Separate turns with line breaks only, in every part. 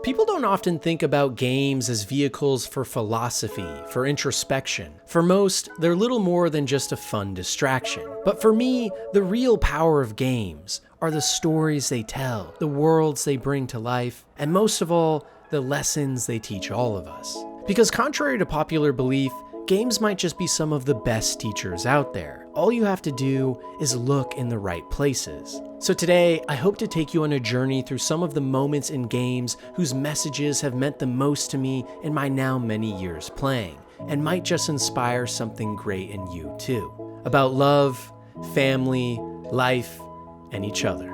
People don't often think about games as vehicles for philosophy, for introspection. For most, they're little more than just a fun distraction. But for me, the real power of games are the stories they tell, the worlds they bring to life, and most of all, the lessons they teach all of us. Because contrary to popular belief, games might just be some of the best teachers out there. All you have to do is look in the right places. So today, I hope to take you on a journey through some of the moments in games whose messages have meant the most to me in my now many years playing, and might just inspire something great in you too. About love, family, life, and each other.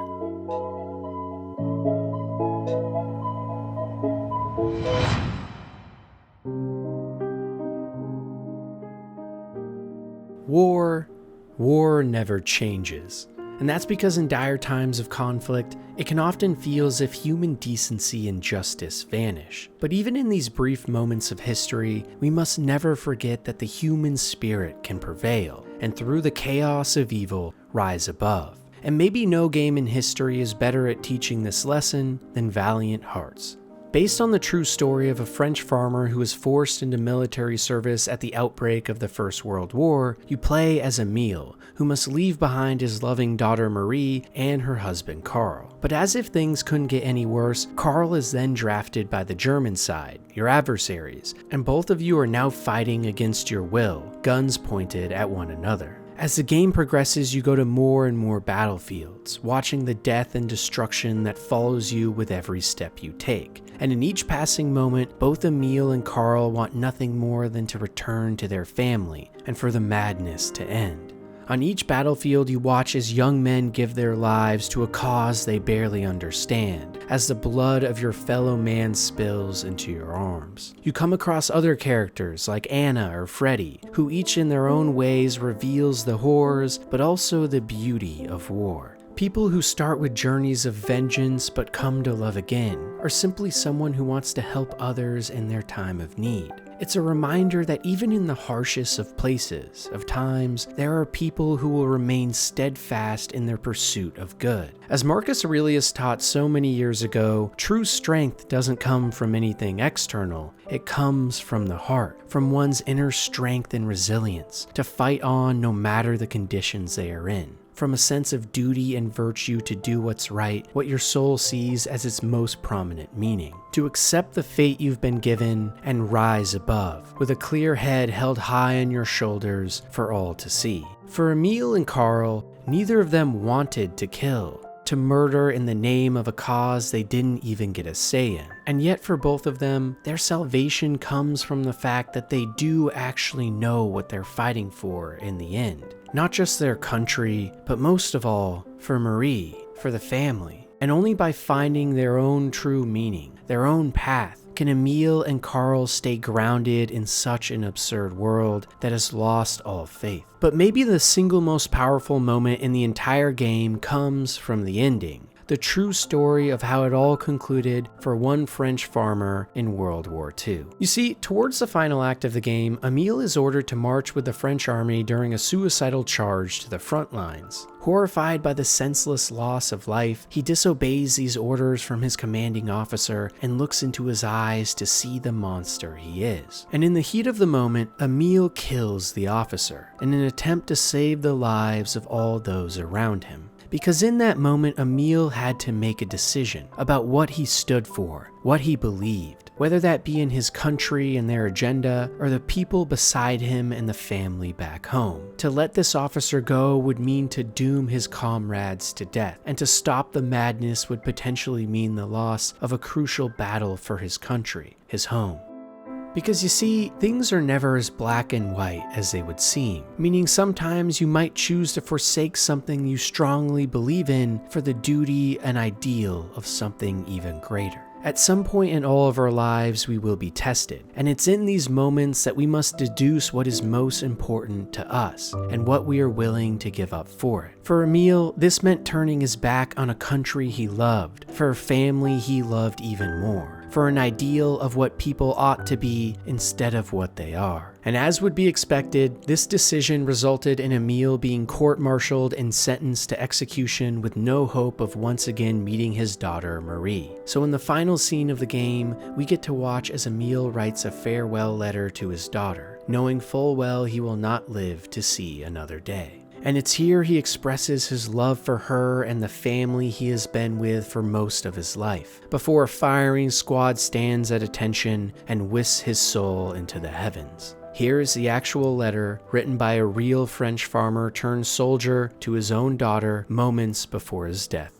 War never changes. And that's because in dire times of conflict, it can often feel as if human decency and justice vanish. But even in these brief moments of history, we must never forget that the human spirit can prevail, and through the chaos of evil, rise above. And maybe no game in history is better at teaching this lesson than Valiant Hearts. Based on the true story of a French farmer who was forced into military service at the outbreak of the First World War, you play as Emile, who must leave behind his loving daughter Marie and her husband Karl. But as if things couldn't get any worse, Karl is then drafted by the German side, your adversaries, and both of you are now fighting against your will, guns pointed at one another. As the game progresses, you go to more and more battlefields, watching the death and destruction that follows you with every step you take. And in each passing moment, both Emile and Karl want nothing more than to return to their family and for the madness to end. On each battlefield, you watch as young men give their lives to a cause they barely understand, as the blood of your fellow man spills into your arms. You come across other characters like Anna or Freddy, who each in their own ways reveals the horrors, but also the beauty of war. People who start with journeys of vengeance but come to love again, or simply someone who wants to help others in their time of need. It's a reminder that even in the harshest of places, of times, there are people who will remain steadfast in their pursuit of good. As Marcus Aurelius taught so many years ago, true strength doesn't come from anything external, it comes from the heart, from one's inner strength and resilience, to fight on no matter the conditions they are in. From a sense of duty and virtue to do what's right, what your soul sees as its most prominent meaning. To accept the fate you've been given and rise above, with a clear head held high on your shoulders for all to see. For Emile and Karl, neither of them wanted to kill, to murder in the name of a cause they didn't even get a say in. And yet for both of them, their salvation comes from the fact that they do actually know what they're fighting for in the end. Not just their country, but most of all, for Marie, for the family. And only by finding their own true meaning, their own path, can Emile and Karl stay grounded in such an absurd world that has lost all faith. But maybe the single most powerful moment in the entire game comes from the ending. The true story of how it all concluded for one French farmer in World War II. You see, towards the final act of the game, Emile is ordered to march with the French army during a suicidal charge to the front lines. Horrified by the senseless loss of life, he disobeys these orders from his commanding officer and looks into his eyes to see the monster he is. And in the heat of the moment, Emile kills the officer in an attempt to save the lives of all those around him. Because in that moment, Emile had to make a decision about what he stood for, what he believed, whether that be in his country and their agenda, or the people beside him and the family back home. To let this officer go would mean to doom his comrades to death, and to stop the madness would potentially mean the loss of a crucial battle for his country, his home. Because you see, things are never as black and white as they would seem, meaning sometimes you might choose to forsake something you strongly believe in for the duty and ideal of something even greater. At some point in all of our lives, we will be tested, and it's in these moments that we must deduce what is most important to us and what we are willing to give up for it. For Emile, this meant turning his back on a country he loved, for a family he loved even more, for an ideal of what people ought to be instead of what they are. And as would be expected, this decision resulted in Emil being court-martialed and sentenced to execution with no hope of once again meeting his daughter, Marie. So in the final scene of the game, we get to watch as Emil writes a farewell letter to his daughter, knowing full well he will not live to see another day. And it's here he expresses his love for her and the family he has been with for most of his life, before a firing squad stands at attention and whisks his soul into the heavens. Here is the actual letter written by a real French farmer turned soldier to his own daughter moments before his death.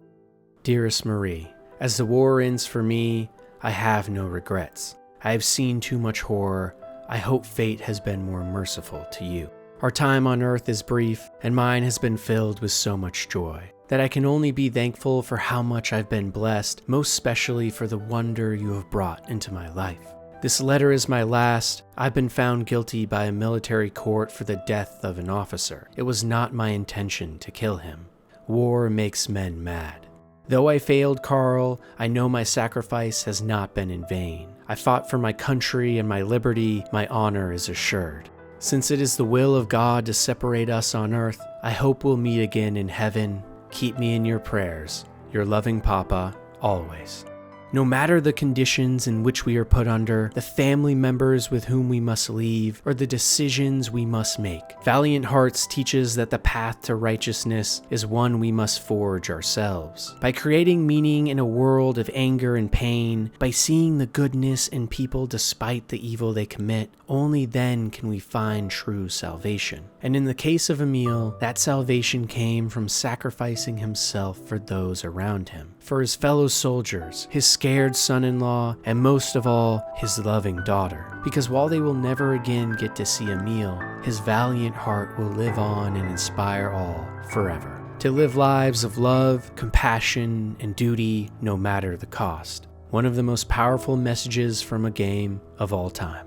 Dearest Marie, as the war ends for me, I have no regrets. I have seen too much horror. I hope fate has been more merciful to you. Our time on earth is brief, and mine has been filled with so much joy that I can only be thankful for how much I've been blessed, most especially for the wonder you have brought into my life. This letter is my last. I've been found guilty by a military court for the death of an officer. It was not my intention to kill him. War makes men mad. Though I failed Carl, I know my sacrifice has not been in vain. I fought for my country and my liberty. My honor is assured. Since it is the will of God to separate us on earth, I hope we'll meet again in heaven. Keep me in your prayers. Your loving Papa, always. No matter the conditions in which we are put under, the family members with whom we must leave, or the decisions we must make, Valiant Hearts teaches that the path to righteousness is one we must forge ourselves. By creating meaning in a world of anger and pain, by seeing the goodness in people despite the evil they commit, only then can we find true salvation. And in the case of Emil, that salvation came from sacrificing himself for those around him, for his fellow soldiers, his scared son-in-law, and most of all, his loving daughter. Because while they will never again get to see Emil, his valiant heart will live on and inspire all forever, to live lives of love, compassion, and duty no matter the cost. One of the most powerful messages from a game of all time.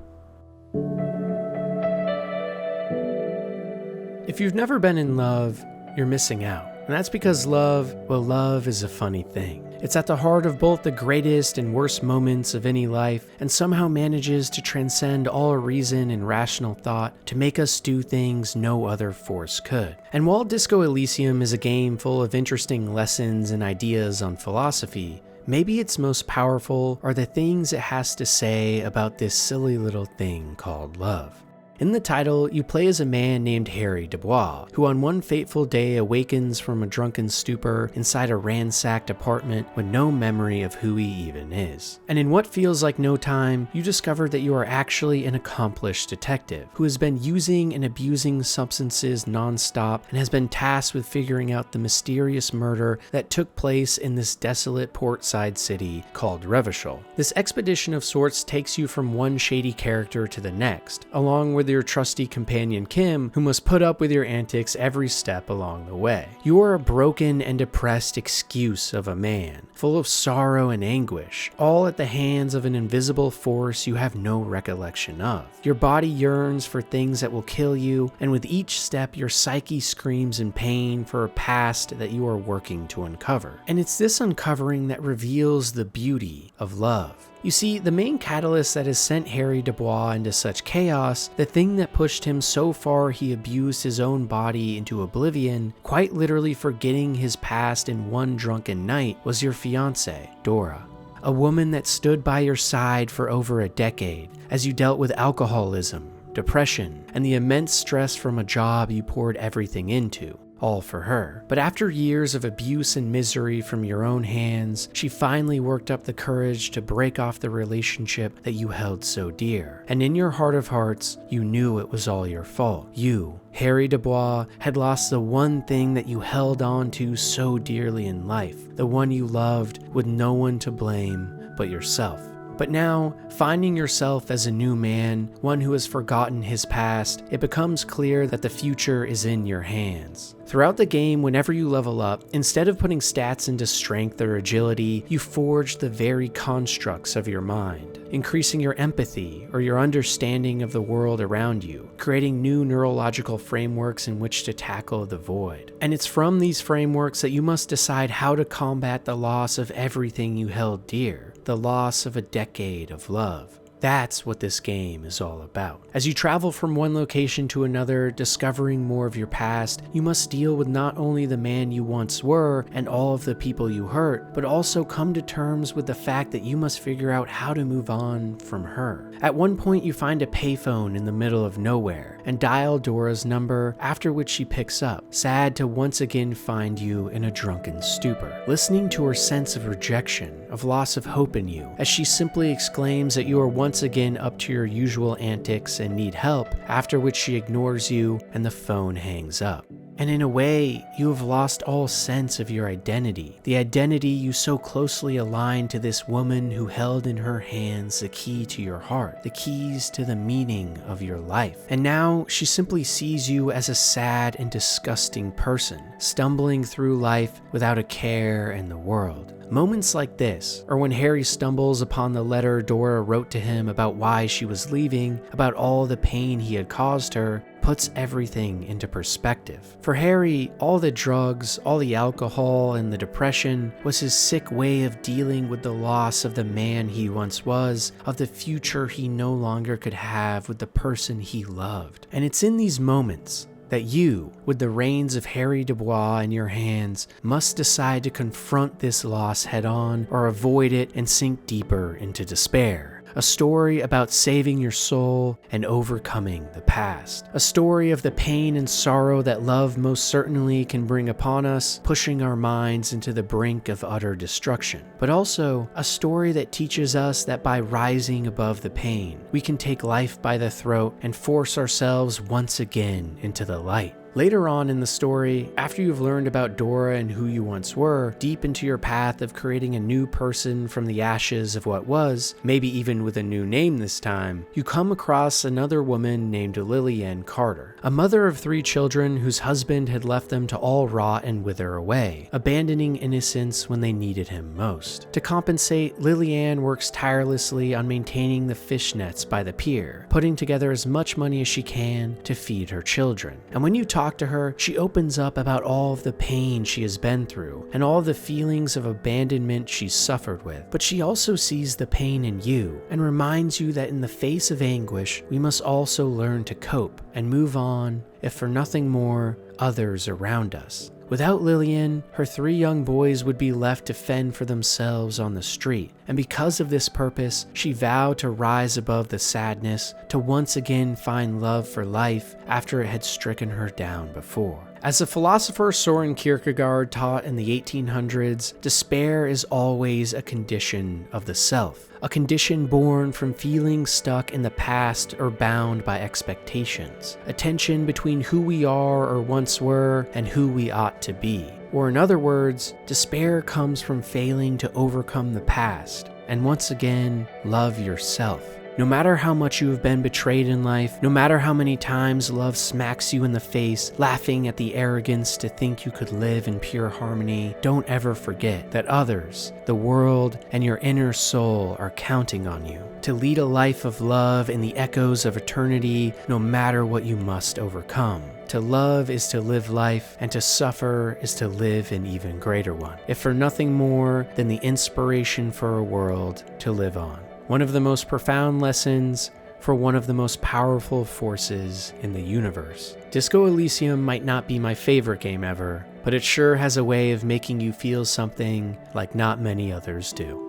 If you've never been in love, you're missing out. And that's because love is a funny thing. It's at the heart of both the greatest and worst moments of any life, and somehow manages to transcend all reason and rational thought to make us do things no other force could. And while Disco Elysium is a game full of interesting lessons and ideas on philosophy, maybe its most powerful are the things it has to say about this silly little thing called love. In the title, you play as a man named Harry Dubois, who on one fateful day awakens from a drunken stupor inside a ransacked apartment with no memory of who he even is. And in what feels like no time, you discover that you are actually an accomplished detective who has been using and abusing substances nonstop and has been tasked with figuring out the mysterious murder that took place in this desolate portside city called Revachol. This expedition of sorts takes you from one shady character to the next, along with your trusty companion Kim, who must put up with your antics every step along the way. You are a broken and depressed excuse of a man, full of sorrow and anguish, all at the hands of an invisible force you have no recollection of. Your body yearns for things that will kill you, and with each step your psyche screams in pain for a past that you are working to uncover. And it's this uncovering that reveals the beauty of love. You see, the main catalyst that has sent Harry Dubois into such chaos, the thing that pushed him so far he abused his own body into oblivion, quite literally forgetting his past in one drunken night, was your fiancée, Dora. A woman that stood by your side for over a decade as you dealt with alcoholism, depression, and the immense stress from a job you poured everything into. All for her. But after years of abuse and misery from your own hands, she finally worked up the courage to break off the relationship that you held so dear. And in your heart of hearts, you knew it was all your fault. You, Harry Dubois, had lost the one thing that you held on to so dearly in life, the one you loved with no one to blame but yourself. But now, finding yourself as a new man, one who has forgotten his past, it becomes clear that the future is in your hands. Throughout the game, whenever you level up, instead of putting stats into strength or agility, you forge the very constructs of your mind, increasing your empathy or your understanding of the world around you, creating new neurological frameworks in which to tackle the void. And it's from these frameworks that you must decide how to combat the loss of everything you held dear. the loss of a decade of love. That's what this game is all about. As you travel from one location to another, discovering more of your past, you must deal with not only the man you once were and all of the people you hurt, but also come to terms with the fact that you must figure out how to move on from her. At one point, you find a payphone in the middle of nowhere and dial Dora's number, after which she picks up, sad to once again find you in a drunken stupor. Listening to her sense of rejection, of loss of hope in you, as she simply exclaims that you are once again up to your usual antics and need help, after which she ignores you and the phone hangs up. And in a way, you have lost all sense of your identity, the identity you so closely aligned to this woman who held in her hands the key to your heart, the keys to the meaning of your life. And now she simply sees you as a sad and disgusting person, stumbling through life without a care in the world. Moments like this, or when Harry stumbles upon the letter Dora wrote to him about why she was leaving, about all the pain he had caused her, puts everything into perspective. For Harry, all the drugs, all the alcohol, and the depression was his sick way of dealing with the loss of the man he once was, of the future he no longer could have with the person he loved. And it's in these moments that you, with the reins of Harry Dubois in your hands, must decide to confront this loss head on or avoid it and sink deeper into despair. A story about saving your soul and overcoming the past. A story of the pain and sorrow that love most certainly can bring upon us, pushing our minds into the brink of utter destruction. But also a story that teaches us that by rising above the pain, we can take life by the throat and force ourselves once again into the light. Later on in the story, after you've learned about Dora and who you once were, deep into your path of creating a new person from the ashes of what was, maybe even with a new name this time, you come across another woman named Lily Ann Carter, a mother of 3 children whose husband had left them to all rot and wither away, abandoning innocence when they needed him most. To compensate, Lily Ann works tirelessly on maintaining the fishnets by the pier, putting together as much money as she can to feed her children. And when you talk to her, she opens up about all of the pain she has been through and all of the feelings of abandonment she's suffered with. But she also sees the pain in you and reminds you that in the face of anguish, we must also learn to cope and move on, if for nothing more, others around us. Without Lillian, her 3 young boys would be left to fend for themselves on the street, and because of this purpose, she vowed to rise above the sadness, to once again find love for life after it had stricken her down before. As the philosopher Soren Kierkegaard taught in the 1800s, despair is always a condition of the self, a condition born from feeling stuck in the past or bound by expectations, a tension between who we are or once were and who we ought to be. Or in other words, despair comes from failing to overcome the past and once again love yourself. No matter how much you have been betrayed in life, no matter how many times love smacks you in the face, laughing at the arrogance to think you could live in pure harmony, don't ever forget that others, the world, and your inner soul are counting on you to lead a life of love in the echoes of eternity, no matter what you must overcome. To love is to live life, and to suffer is to live an even greater one, if for nothing more than the inspiration for a world to live on. One of the most profound lessons for one of the most powerful forces in the universe. Disco Elysium might not be my favorite game ever, but it sure has a way of making you feel something like not many others do.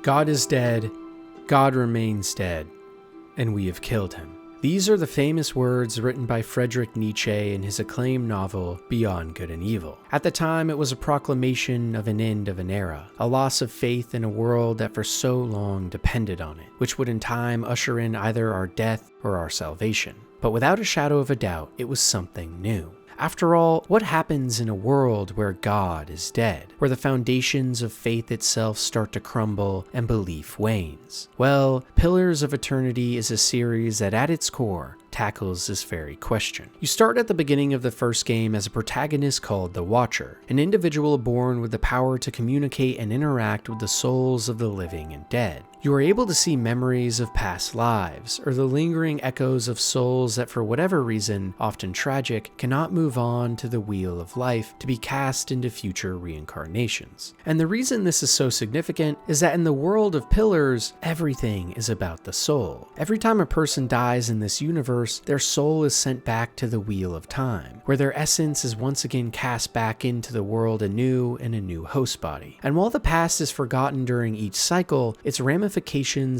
God is dead, God remains dead, and we have killed him. These are the famous words written by Friedrich Nietzsche in his acclaimed novel, Beyond Good and Evil. At the time, it was a proclamation of an end of an era, a loss of faith in a world that for so long depended on it, which would in time usher in either our death or our salvation. But without a shadow of a doubt, it was something new. After all, what happens in a world where God is dead, where the foundations of faith itself start to crumble and belief wanes? Well, Pillars of Eternity is a series that at its core tackles this very question. You start at the beginning of the first game as a protagonist called the Watcher, an individual born with the power to communicate and interact with the souls of the living and dead. You are able to see memories of past lives, or the lingering echoes of souls that for whatever reason, often tragic, cannot move on to the wheel of life to be cast into future reincarnations. And the reason this is so significant is that in the world of pillars, everything is about the soul. Every time a person dies in this universe, their soul is sent back to the wheel of time, where their essence is once again cast back into the world anew in a new host body. And while the past is forgotten during each cycle, its ramifications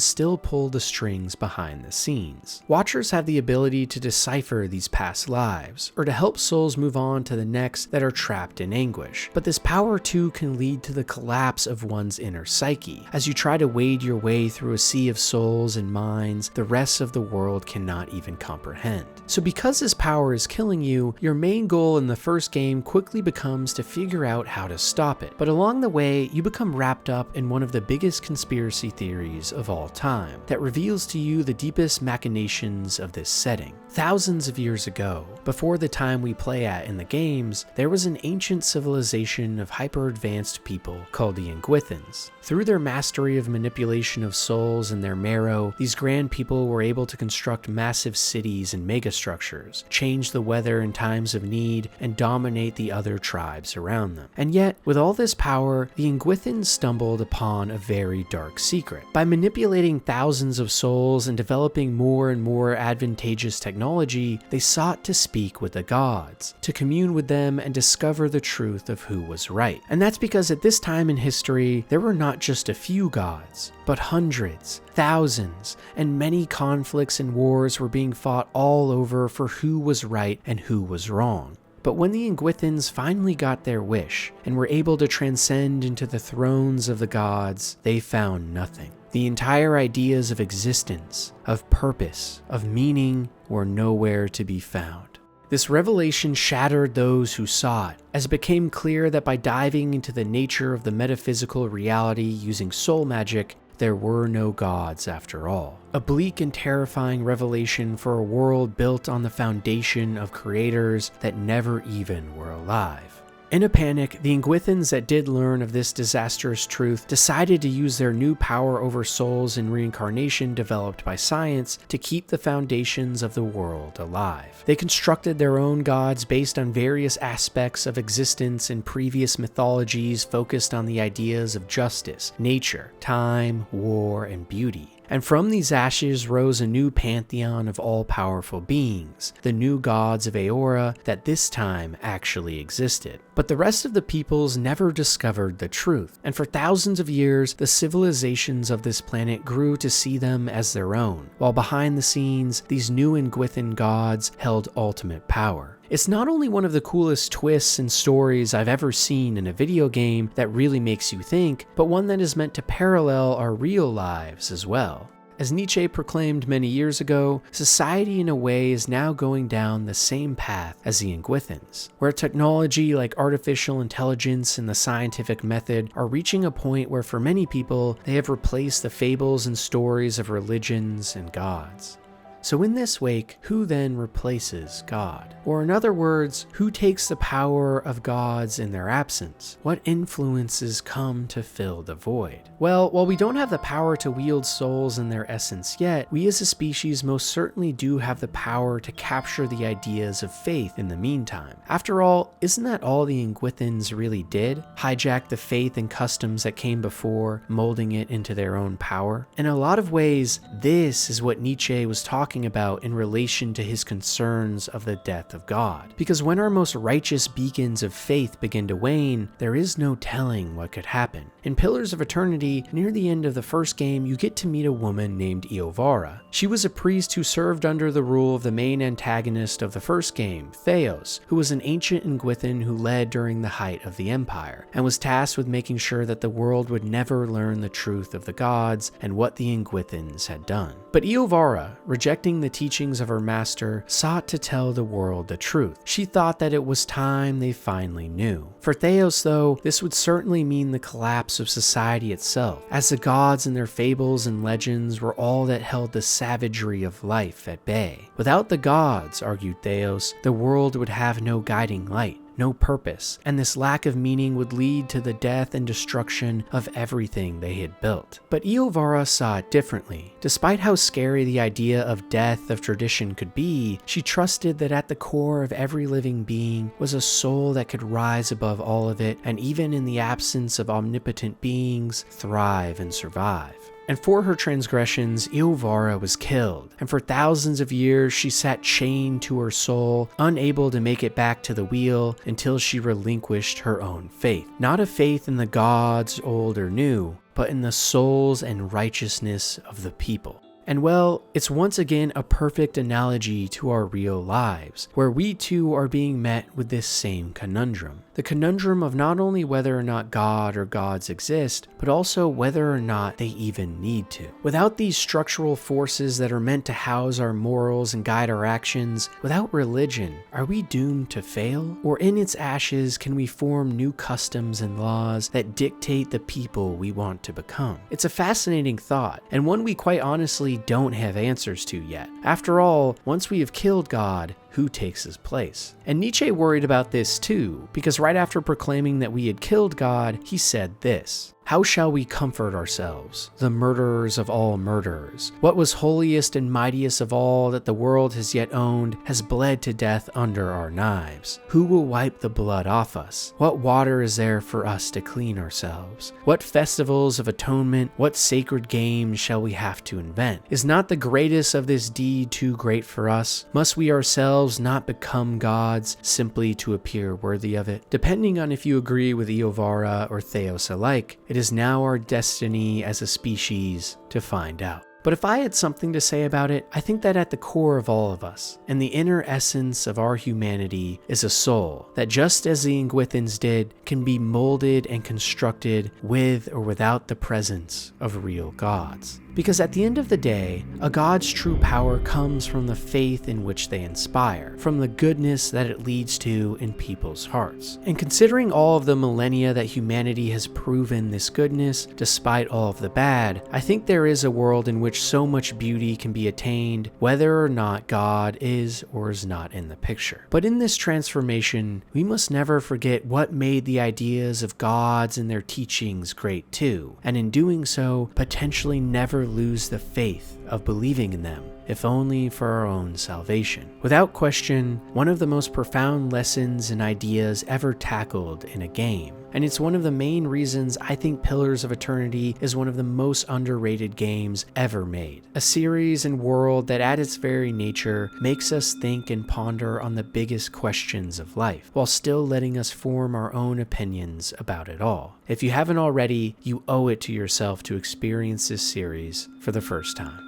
still pull the strings behind the scenes. Watchers have the ability to decipher these past lives, or to help souls move on to the next that are trapped in anguish. But this power too can lead to the collapse of one's inner psyche. As you try to wade your way through a sea of souls and minds the rest of the world cannot even comprehend. So because this power is killing you, your main goal in the first game quickly becomes to figure out how to stop it. But along the way, you become wrapped up in one of the biggest conspiracy theories of all time that reveals to you the deepest machinations of this setting. Thousands of years ago, before the time we play at in the games, there was an ancient civilization of hyper-advanced people called the Ingwithans. Through their mastery of manipulation of souls and their marrow, these grand people were able to construct massive cities and megastructures, change the weather in times of need, and dominate the other tribes around them. And yet, with all this power, the Ingwithans stumbled upon a very dark secret. By manipulating thousands of souls and developing more and more advantageous technology, they sought to speak with the gods, to commune with them and discover the truth of who was right. And that's because at this time in history, there were not just a few gods, but hundreds, thousands, and many conflicts and wars were being fought all over for who was right and who was wrong. But when the Ingwithans finally got their wish and were able to transcend into the thrones of the gods, they found nothing. The entire ideas of existence, of purpose, of meaning were nowhere to be found. This revelation shattered those who saw it, as it became clear that by diving into the nature of the metaphysical reality using soul magic, there were no gods after all. A bleak and terrifying revelation for a world built on the foundation of creators that never even were alive. In a panic, the Ingwithans that did learn of this disastrous truth decided to use their new power over souls and reincarnation developed by science to keep the foundations of the world alive. They constructed their own gods based on various aspects of existence in previous mythologies focused on the ideas of justice, nature, time, war, and beauty. And from these ashes rose a new pantheon of all-powerful beings, the new gods of Aora that this time actually existed. But the rest of the peoples never discovered the truth, and for thousands of years, the civilizations of this planet grew to see them as their own, while behind the scenes, these new Ingwithan gods held ultimate power. It's not only one of the coolest twists and stories I've ever seen in a video game that really makes you think, but one that is meant to parallel our real lives as well. As Nietzsche proclaimed many years ago, society in a way is now going down the same path as the Ingwithans, where technology like artificial intelligence and the scientific method are reaching a point where for many people, they have replaced the fables and stories of religions and gods. So in this wake, who then replaces God? Or in other words, who takes the power of gods in their absence? What influences come to fill the void? Well, while we don't have the power to wield souls in their essence yet, we as a species most certainly do have the power to capture the ideas of faith in the meantime. After all, isn't that all the Ingwithans really did? Hijack the faith and customs that came before, molding it into their own power? In a lot of ways, this is what Nietzsche was talking about in relation to his concerns of the death of God. Because when our most righteous beacons of faith begin to wane, there is no telling what could happen. In Pillars of Eternity, near the end of the first game, you get to meet a woman named Eovara. She was a priest who served under the rule of the main antagonist of the first game, Theos, who was an ancient Ingwithan who led during the height of the Empire, and was tasked with making sure that the world would never learn the truth of the gods and what the Ingwithans had done. But Eovara, rejecting the teachings of her master, sought to tell the world the truth. She thought that it was time they finally knew. For Theos, though, this would certainly mean the collapse of society itself, as the gods and their fables and legends were all that held the savagery of life at bay. Without the gods, argued Theos, the world would have no guiding light. no purpose, and this lack of meaning would lead to the death and destruction of everything they had built. But Eovara saw it differently. Despite how scary the idea of death of tradition could be, she trusted that at the core of every living being was a soul that could rise above all of it, and even in the absence of omnipotent beings, thrive and survive. And for her transgressions, Eovara was killed, and for thousands of years she sat chained to her soul, unable to make it back to the wheel until she relinquished her own faith. Not a faith in the gods, old or new, but in the souls and righteousness of the people. And well, it's once again a perfect analogy to our real lives, where we too are being met with this same conundrum. The conundrum of not only whether or not God or gods exist, but also whether or not they even need to. Without these structural forces that are meant to house our morals and guide our actions, without religion, are we doomed to fail? Or in its ashes, can we form new customs and laws that dictate the people we want to become? It's a fascinating thought, and one we quite honestly don't have answers to yet. After all, once we have killed God, who takes his place? And Nietzsche worried about this too, because right after proclaiming that we had killed God, he said this: "How shall we comfort ourselves, the murderers of all murderers? What was holiest and mightiest of all that the world has yet owned has bled to death under our knives. Who will wipe the blood off us? What water is there for us to clean ourselves? What festivals of atonement, what sacred games shall we have to invent? Is not the greatest of this deed too great for us? Must we ourselves not become gods simply to appear worthy of it?" Depending on if you agree with Eovara or Theos alike, it is now our destiny as a species to find out. But if I had something to say about it, I think that at the core of all of us, and the inner essence of our humanity, is a soul that, just as the Ingwithans did, can be molded and constructed with or without the presence of real gods. Because at the end of the day, a god's true power comes from the faith in which they inspire, from the goodness that it leads to in people's hearts. And considering all of the millennia that humanity has proven this goodness, despite all of the bad, I think there is a world in which so much beauty can be attained, whether or not God is or is not in the picture. But in this transformation, we must never forget what made the ideas of gods and their teachings great too, and in doing so, potentially never lose the faith of believing in them, if only for our own salvation. Without question, one of the most profound lessons and ideas ever tackled in a game. And it's one of the main reasons I think Pillars of Eternity is one of the most underrated games ever made. A series and world that at its very nature makes us think and ponder on the biggest questions of life, while still letting us form our own opinions about it all. If you haven't already, you owe it to yourself to experience this series for the first time.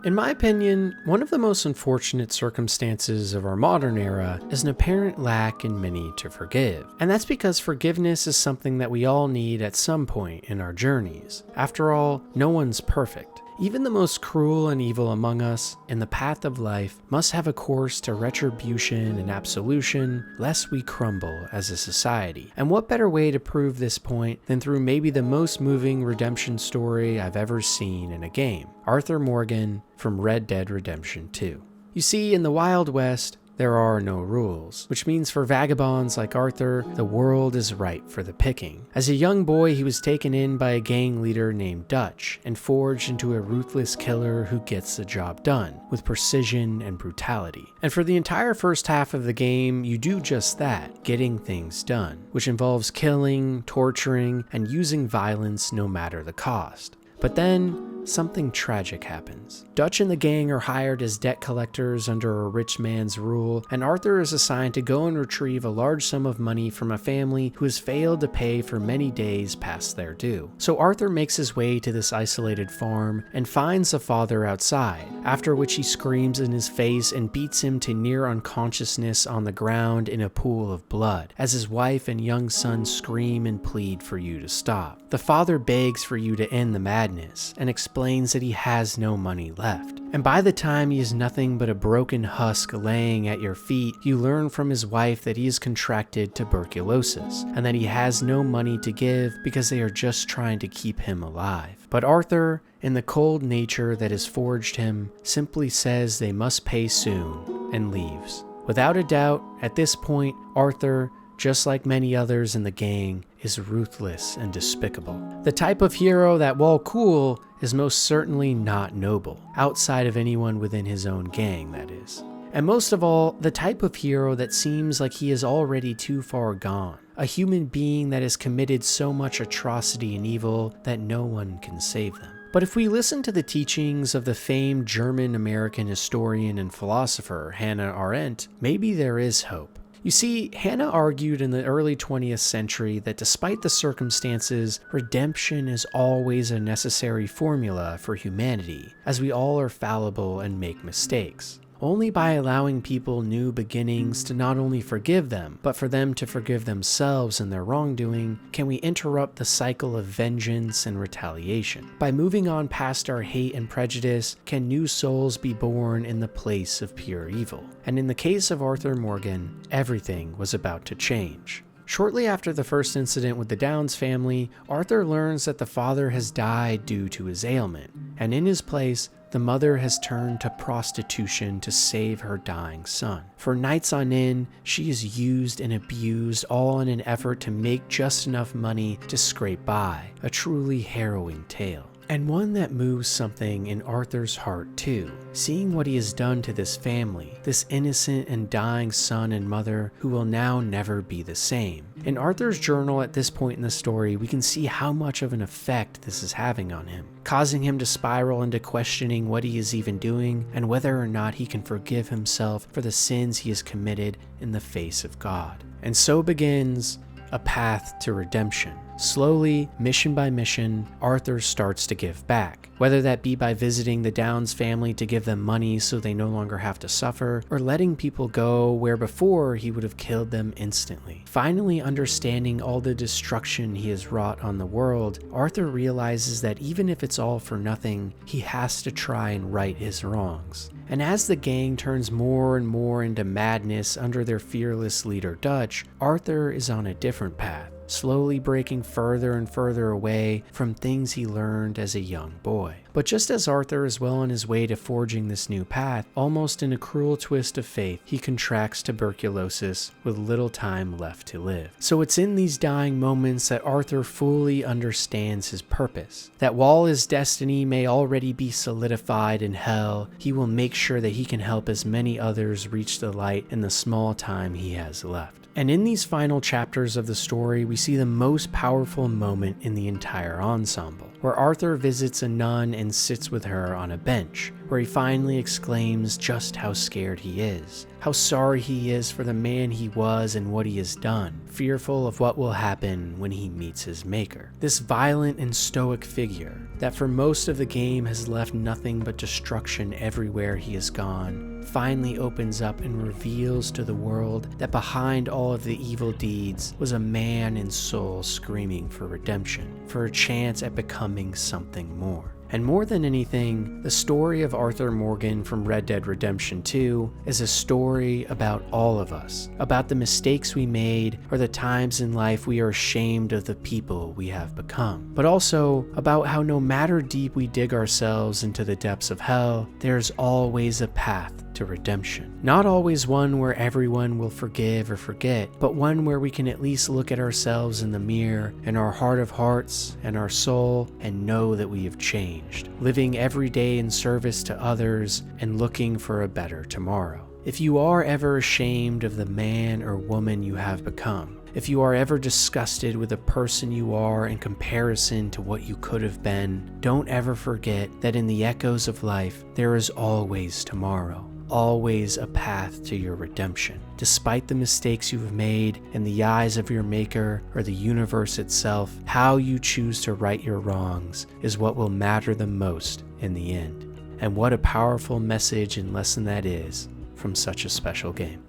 In my opinion, one of the most unfortunate circumstances of our modern era is an apparent lack in many to forgive. And that's because forgiveness is something that we all need at some point in our journeys. After all, no one's perfect. Even the most cruel and evil among us, in the path of life, must have a course to retribution and absolution, lest we crumble as a society. And what better way to prove this point than through maybe the most moving redemption story I've ever seen in a game: Arthur Morgan from Red Dead Redemption 2. You see, in the Wild West, there are no rules, which means for vagabonds like Arthur, the world is ripe for the picking. As a young boy, he was taken in by a gang leader named Dutch and forged into a ruthless killer who gets the job done with precision and brutality. And for the entire first half of the game, you do just that, getting things done, which involves killing, torturing, and using violence no matter the cost. But then, something tragic happens. Dutch and the gang are hired as debt collectors under a rich man's rule, and Arthur is assigned to go and retrieve a large sum of money from a family who has failed to pay for many days past their due. So Arthur makes his way to this isolated farm and finds the father outside, after which he screams in his face and beats him to near unconsciousness on the ground in a pool of blood, as his wife and young son scream and plead for you to stop. The father begs for you to end the madness and explains that he has no money left. And by the time he is nothing but a broken husk laying at your feet, you learn from his wife that he has contracted tuberculosis and that he has no money to give because they are just trying to keep him alive. But Arthur, in the cold nature that has forged him, simply says they must pay soon and leaves Without a doubt, at this point, Arthur, just like many others in the gang, is ruthless and despicable. The type of hero that, while cool, is most certainly not noble, outside of anyone within his own gang, that is. And most of all, the type of hero that seems like he is already too far gone. A human being that has committed so much atrocity and evil that no one can save them. But if we listen to the teachings of the famed German-American historian and philosopher Hannah Arendt, maybe there is hope. You see, Hannah argued in the early 20th century that despite the circumstances, redemption is always a necessary formula for humanity, as we all are fallible and make mistakes. Only by allowing people new beginnings to not only forgive them, but for them to forgive themselves and their wrongdoing, can we interrupt the cycle of vengeance and retaliation. By moving on past our hate and prejudice, can new souls be born in the place of pure evil. And in the case of Arthur Morgan, everything was about to change. Shortly after the first incident with the Downs family, Arthur learns that the father has died due to his ailment, and in his place, the mother has turned to prostitution to save her dying son. For nights on end, she is used and abused, all in an effort to make just enough money to scrape by. A truly harrowing tale. And one that moves something in Arthur's heart too, seeing what he has done to this family, this innocent and dying son and mother who will now never be the same. In Arthur's journal at this point in the story, we can see how much of an effect this is having on him, causing him to spiral into questioning what he is even doing and whether or not he can forgive himself for the sins he has committed in the face of God. And so begins a path to redemption. Slowly, mission by mission, Arthur starts to give back, whether that be by visiting the Downs family to give them money so they no longer have to suffer, or letting people go where before he would have killed them instantly. Finally understanding all the destruction he has wrought on the world, Arthur realizes that even if it's all for nothing, he has to try and right his wrongs. And as the gang turns more and more into madness under their fearless leader Dutch, Arthur is on a different path, slowly breaking further and further away from things he learned as a young boy. But just as Arthur is well on his way to forging this new path, almost in a cruel twist of fate, he contracts tuberculosis with little time left to live. So it's in these dying moments that Arthur fully understands his purpose, that while his destiny may already be solidified in hell, he will make sure that he can help as many others reach the light in the small time he has left. And in these final chapters of the story, we see the most powerful moment in the entire ensemble, where Arthur visits a nun and sits with her on a bench, where he finally exclaims just how scared he is, how sorry he is for the man he was and what he has done, fearful of what will happen when he meets his maker. This violent and stoic figure that for most of the game has left nothing but destruction everywhere he has gone, finally opens up and reveals to the world that behind all of the evil deeds was a man in soul screaming for redemption, for a chance at becoming something more. And more than anything, the story of Arthur Morgan from Red Dead Redemption 2 is a story about all of us, about the mistakes we made or the times in life we are ashamed of the people we have become, but also about how no matter deep we dig ourselves into the depths of hell, there's always a path to redemption. Not always one where everyone will forgive or forget, but one where we can at least look at ourselves in the mirror, in our heart of hearts and our soul, and know that we have changed, living every day in service to others and looking for a better tomorrow. If you are ever ashamed of the man or woman you have become, if you are ever disgusted with the person you are in comparison to what you could have been, don't ever forget that in the echoes of life, there is always tomorrow. Always a path to your redemption. Despite the mistakes you have made in the eyes of your maker or the universe itself, how you choose to right your wrongs is what will matter the most in the end. And what a powerful message and lesson that is from such a special game.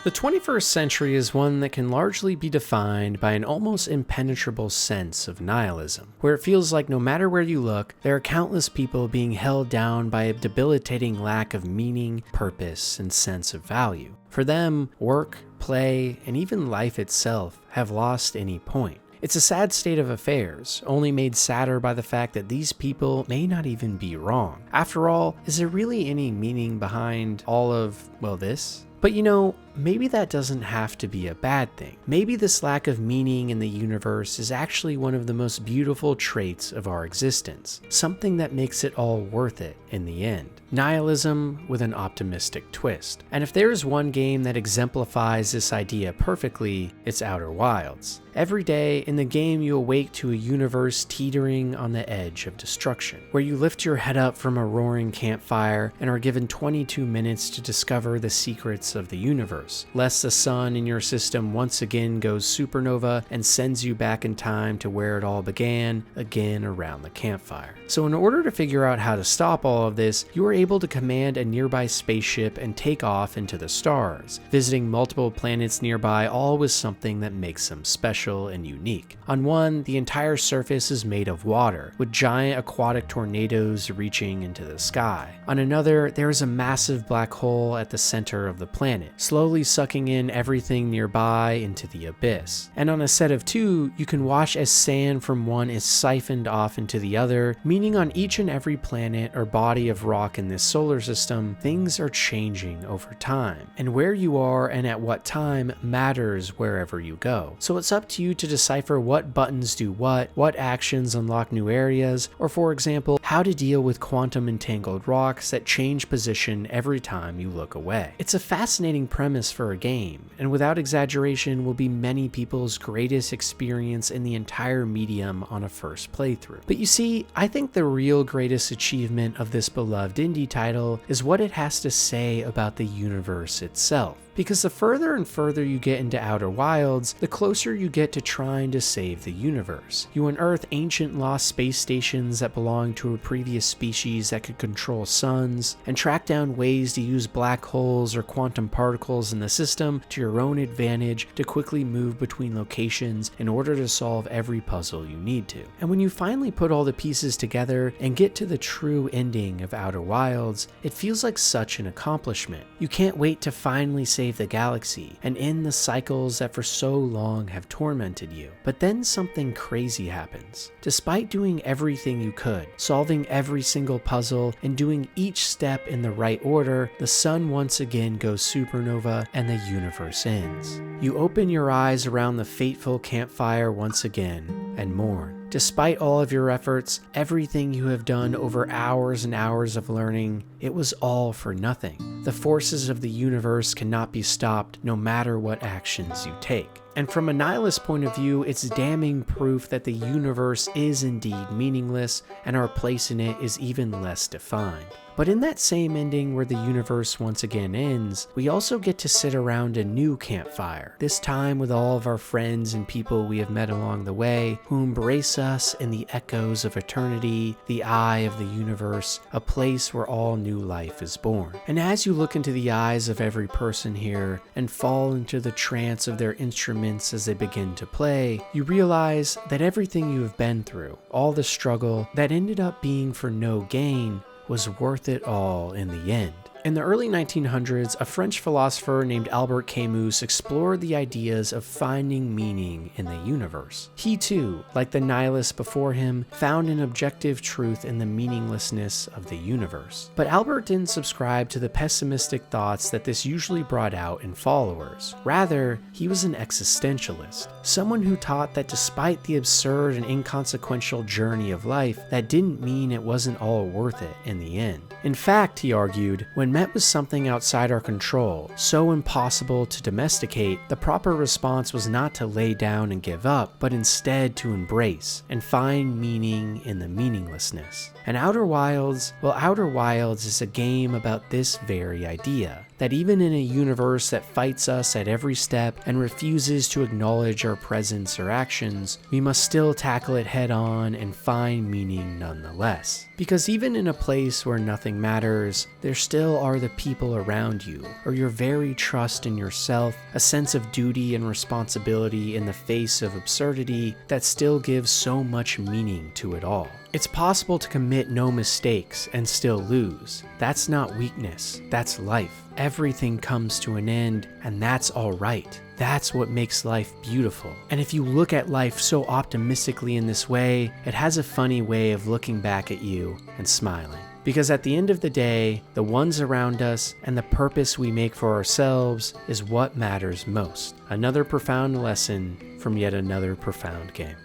The 21st century is one that can largely be defined by an almost impenetrable sense of nihilism, where it feels like no matter where you look, there are countless people being held down by a debilitating lack of meaning, purpose, and sense of value. For them, work, play, and even life itself have lost any point. It's a sad state of affairs, only made sadder by the fact that these people may not even be wrong. After all, is there really any meaning behind all of, well, this? But you know, maybe that doesn't have to be a bad thing. Maybe this lack of meaning in the universe is actually one of the most beautiful traits of our existence, something that makes it all worth it in the end. Nihilism with an optimistic twist. And if there is one game that exemplifies this idea perfectly, it's Outer Wilds. Every day in the game you awake to a universe teetering on the edge of destruction, where you lift your head up from a roaring campfire and are given 22 minutes to discover the secrets of the universe, lest the sun in your system once again goes supernova and sends you back in time to where it all began, again around the campfire. So in order to figure out how to stop all of this, you are able to command a nearby spaceship and take off into the stars, visiting multiple planets nearby, all with something that makes them special and unique. On one, the entire surface is made of water, with giant aquatic tornadoes reaching into the sky. On another, there is a massive black hole at the center of the planet, slowly sucking in everything nearby into the abyss. And on a set of two, you can watch as sand from one is siphoned off into the other, meaning on each and every planet or body of rock in this solar system, things are changing over time. And where you are and at what time matters wherever you go. So it's up to you to decipher what buttons do what actions unlock new areas, or for example, how to deal with quantum entangled rocks that change position every time you look away. It's a fascinating premise for a game, and without exaggeration will be many people's greatest experience in the entire medium on a first playthrough. But you see, I think the real greatest achievement of this beloved indie title is what it has to say about the universe itself. Because the further and further you get into Outer Wilds, the closer you get to trying to save the universe. You unearth ancient lost space stations that belong to a previous species that could control suns, and track down ways to use black holes or quantum particles in the system to your own advantage to quickly move between locations in order to solve every puzzle you need to. And when you finally put all the pieces together and get to the true ending of Outer Wilds, it feels like such an accomplishment. You can't wait to finally save the galaxy and end the cycles that for so long have tormented you. But then something crazy happens. Despite doing everything you could, solving every single puzzle and doing each step in the right order, the sun once again goes supernova and the universe ends. You open your eyes around the fateful campfire once again and mourn. Despite all of your efforts, everything you have done over hours and hours of learning, it was all for nothing. The forces of the universe cannot be stopped no matter what actions you take. And from a nihilist point of view, it's damning proof that the universe is indeed meaningless and our place in it is even less defined. But in that same ending where the universe once again ends, we also get to sit around a new campfire, this time with all of our friends and people we have met along the way, who embrace us in the echoes of eternity, the eye of the universe, a place where all new life is born. And as you look into the eyes of every person here and fall into the trance of their instruments as they begin to play, you realize that everything you have been through, all the struggle that ended up being for no gain, was worth it all in the end. In the early 1900s, a French philosopher named Albert Camus explored the ideas of finding meaning in the universe. He too, like the nihilists before him, found an objective truth in the meaninglessness of the universe. But Albert didn't subscribe to the pessimistic thoughts that this usually brought out in followers. Rather, he was an existentialist, someone who taught that despite the absurd and inconsequential journey of life, that didn't mean it wasn't all worth it in the end. In fact, he argued, when met with something outside our control, so impossible to domesticate, the proper response was not to lay down and give up, but instead to embrace and find meaning in the meaninglessness. And Outer Wilds, well, Outer Wilds is a game about this very idea, that even in a universe that fights us at every step and refuses to acknowledge our presence or actions, we must still tackle it head on and find meaning nonetheless. Because even in a place where nothing matters, there still are the people around you, or your very trust in yourself, a sense of duty and responsibility in the face of absurdity that still gives so much meaning to it all. It's possible to commit no mistakes and still lose. That's not weakness, that's life. Everything comes to an end, and that's all right. That's what makes life beautiful. And if you look at life so optimistically in this way, it has a funny way of looking back at you and smiling. Because at the end of the day, the ones around us and the purpose we make for ourselves is what matters most. Another profound lesson from yet another profound game.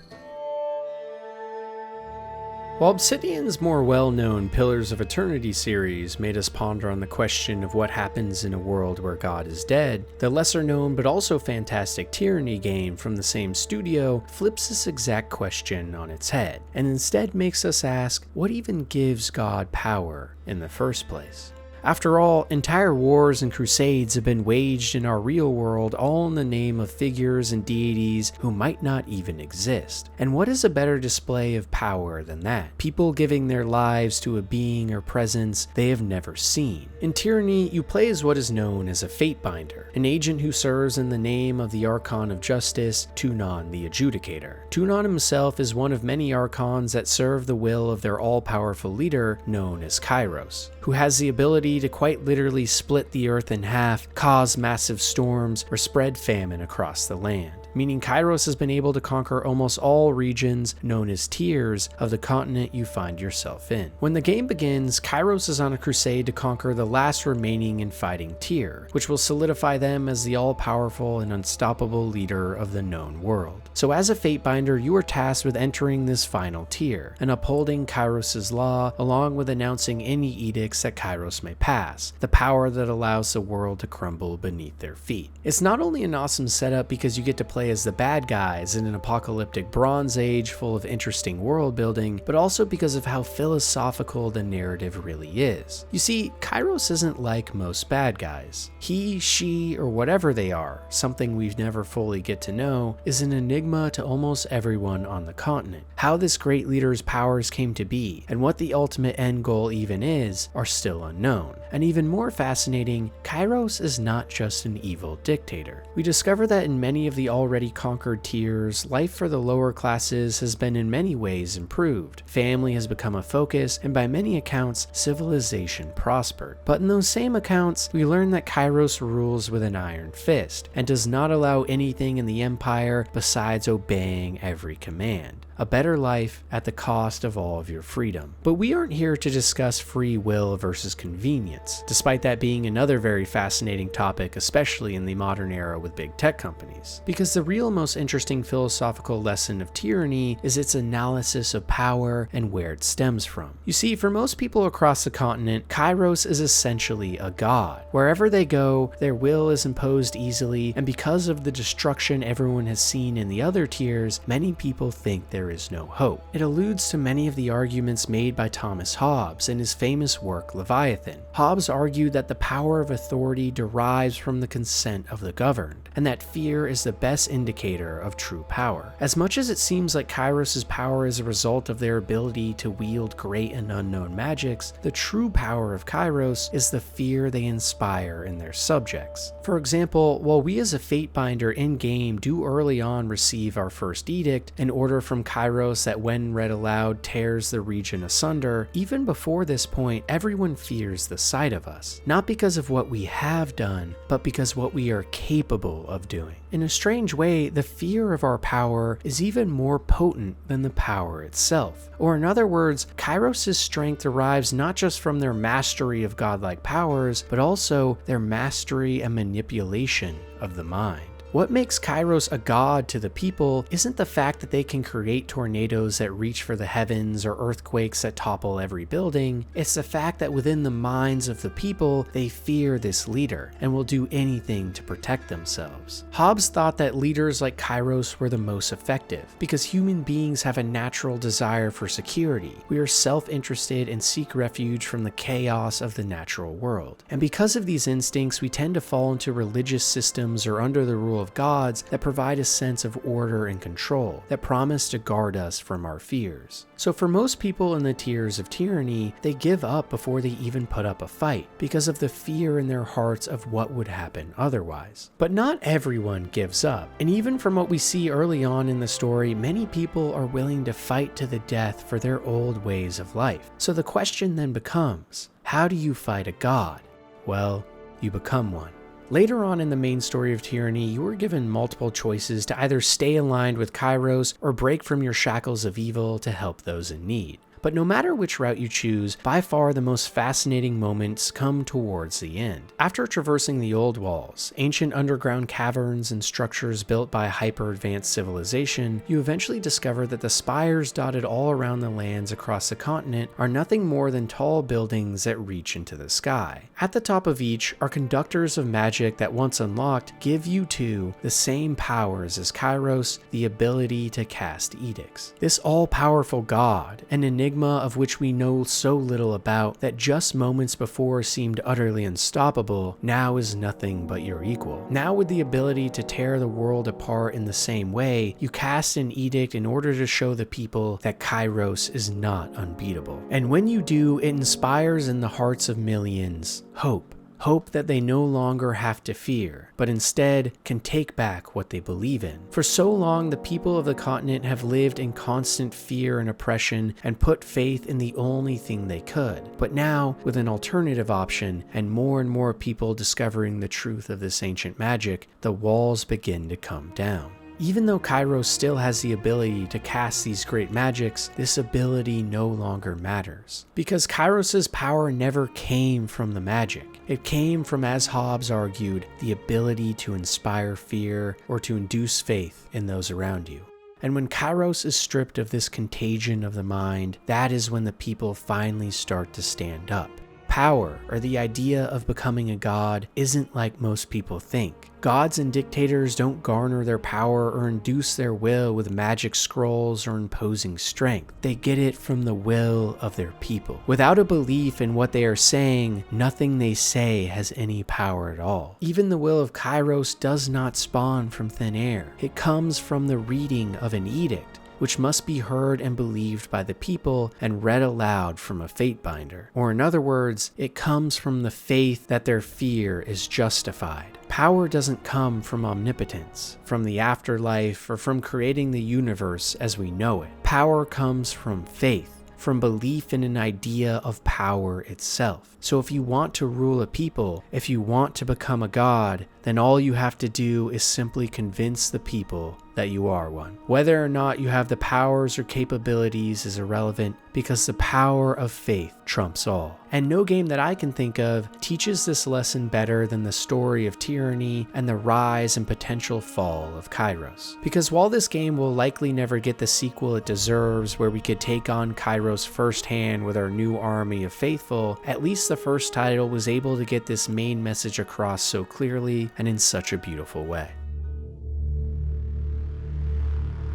While Obsidian's more well-known Pillars of Eternity series made us ponder on the question of what happens in a world where God is dead, the lesser-known but also fantastic Tyranny game from the same studio flips this exact question on its head, and instead makes us ask, what even gives God power in the first place? After all, entire wars and crusades have been waged in our real world all in the name of figures and deities who might not even exist. And what is a better display of power than that? People giving their lives to a being or presence they have never seen. In Tyranny, you play as what is known as a Fatebinder, an agent who serves in the name of the Archon of Justice, Tunon the Adjudicator. Tunon himself is one of many Archons that serve the will of their all-powerful leader known as Kairos, who has the ability to quite literally split the earth in half, cause massive storms, or spread famine across the land. Meaning Kairos has been able to conquer almost all regions known as tiers of the continent you find yourself in. When the game begins, Kairos is on a crusade to conquer the last remaining and fighting tier, which will solidify them as the all-powerful and unstoppable leader of the known world. So as a Fatebinder, you are tasked with entering this final tier and upholding Kairos' law, along with announcing any edicts that Kairos may pass, the power that allows the world to crumble beneath their feet. It's not only an awesome setup because you get to play as the bad guys in an apocalyptic Bronze Age full of interesting world building, but also because of how philosophical the narrative really is. You see, Kairos isn't like most bad guys. He, she, or whatever they are, something we've never fully get to know, is an enigma to almost everyone on the continent. How this great leader's powers came to be, and what the ultimate end goal even is, are still unknown. And even more fascinating, Kairos is not just an evil dictator. We discover that in many of the already conquered tiers, life for the lower classes has been in many ways improved. Family has become a focus, and by many accounts, civilization prospered. But in those same accounts, we learn that Kairos rules with an iron fist, and does not allow anything in the Empire besides obeying every command. A better life at the cost of all of your freedom. But we aren't here to discuss free will versus convenience, despite that being another very fascinating topic, especially in the modern era with big tech companies. Because the real most interesting philosophical lesson of Tyranny is its analysis of power and where it stems from. You see, for most people across the continent, Kairos is essentially a god. Wherever they go, their will is imposed easily, and because of the destruction everyone has seen in the other tiers, many people think there is no hope. It alludes to many of the arguments made by Thomas Hobbes in his famous work Leviathan. Hobbes argued that the power of authority derives from the consent of the governed, and that fear is the best indicator of true power. As much as it seems like Kairos' power is a result of their ability to wield great and unknown magics, the true power of Kairos is the fear they inspire in their subjects. For example, while we as a Fatebinder in-game do early on receive our first edict, an order from Kairos that when read aloud tears the region asunder, even before this point everyone fears the sight of us, not because of what we have done, but because what we are capable of doing. In a strange way, the fear of our power is even more potent than the power itself. Or in other words, Kairos' strength derives not just from their mastery of godlike powers, but also their mastery and manipulation of the mind. What makes Kairos a god to the people isn't the fact that they can create tornadoes that reach for the heavens or earthquakes that topple every building. It's the fact that within the minds of the people, they fear this leader and will do anything to protect themselves. Hobbes thought that leaders like Kairos were the most effective because human beings have a natural desire for security. We are self-interested and seek refuge from the chaos of the natural world. And because of these instincts, we tend to fall into religious systems or under the rule of of gods that provide a sense of order and control, that promise to guard us from our fears. So for most people in the tiers of tyranny, they give up before they even put up a fight, because of the fear in their hearts of what would happen otherwise. But not everyone gives up, and even from what we see early on in the story, many people are willing to fight to the death for their old ways of life. So the question then becomes, how do you fight a god? Well, you become one. Later on in the main story of Tyranny, you are given multiple choices to either stay aligned with Kairos or break from your shackles of evil to help those in need. But no matter which route you choose, by far the most fascinating moments come towards the end. After traversing the old walls, ancient underground caverns and structures built by hyper-advanced civilization, you eventually discover that the spires dotted all around the lands across the continent are nothing more than tall buildings that reach into the sky. At the top of each are conductors of magic that, once unlocked, give you too the same powers as Kairos, the ability to cast edicts. This all-powerful god, an enigma of which we know so little about that just moments before seemed utterly unstoppable, now is nothing but your equal. Now with the ability to tear the world apart in the same way, you cast an edict in order to show the people that Kairos is not unbeatable. And when you do, it inspires in the hearts of millions hope. Hope that they no longer have to fear, but instead can take back what they believe in. For so long, the people of the continent have lived in constant fear and oppression and put faith in the only thing they could. But now, with an alternative option and more people discovering the truth of this ancient magic, the walls begin to come down. Even though Kairos still has the ability to cast these great magics, this ability no longer matters. Because Kairos' power never came from the magic. It came from, as Hobbes argued, the ability to inspire fear or to induce faith in those around you. And when Kairos is stripped of this contagion of the mind, that is when the people finally start to stand up. Power, or the idea of becoming a god, isn't like most people think. Gods and dictators don't garner their power or induce their will with magic scrolls or imposing strength. They get it from the will of their people. Without a belief in what they are saying, nothing they say has any power at all. Even the will of Kairos does not spawn from thin air. It comes from the reading of an edict, which must be heard and believed by the people and read aloud from a fate binder. Or in other words, it comes from the faith that their fear is justified. Power doesn't come from omnipotence, from the afterlife, or from creating the universe as we know it. Power comes from faith, from belief in an idea of power itself. So if you want to rule a people, if you want to become a god, then all you have to do is simply convince the people that you are one. Whether or not you have the powers or capabilities is irrelevant, because the power of faith trumps all. And no game that I can think of teaches this lesson better than the story of Tyranny and the rise and potential fall of Kairos. Because while this game will likely never get the sequel it deserves, where we could take on Kairos firsthand with our new army of faithful, at least the first title was able to get this main message across so clearly and in such a beautiful way.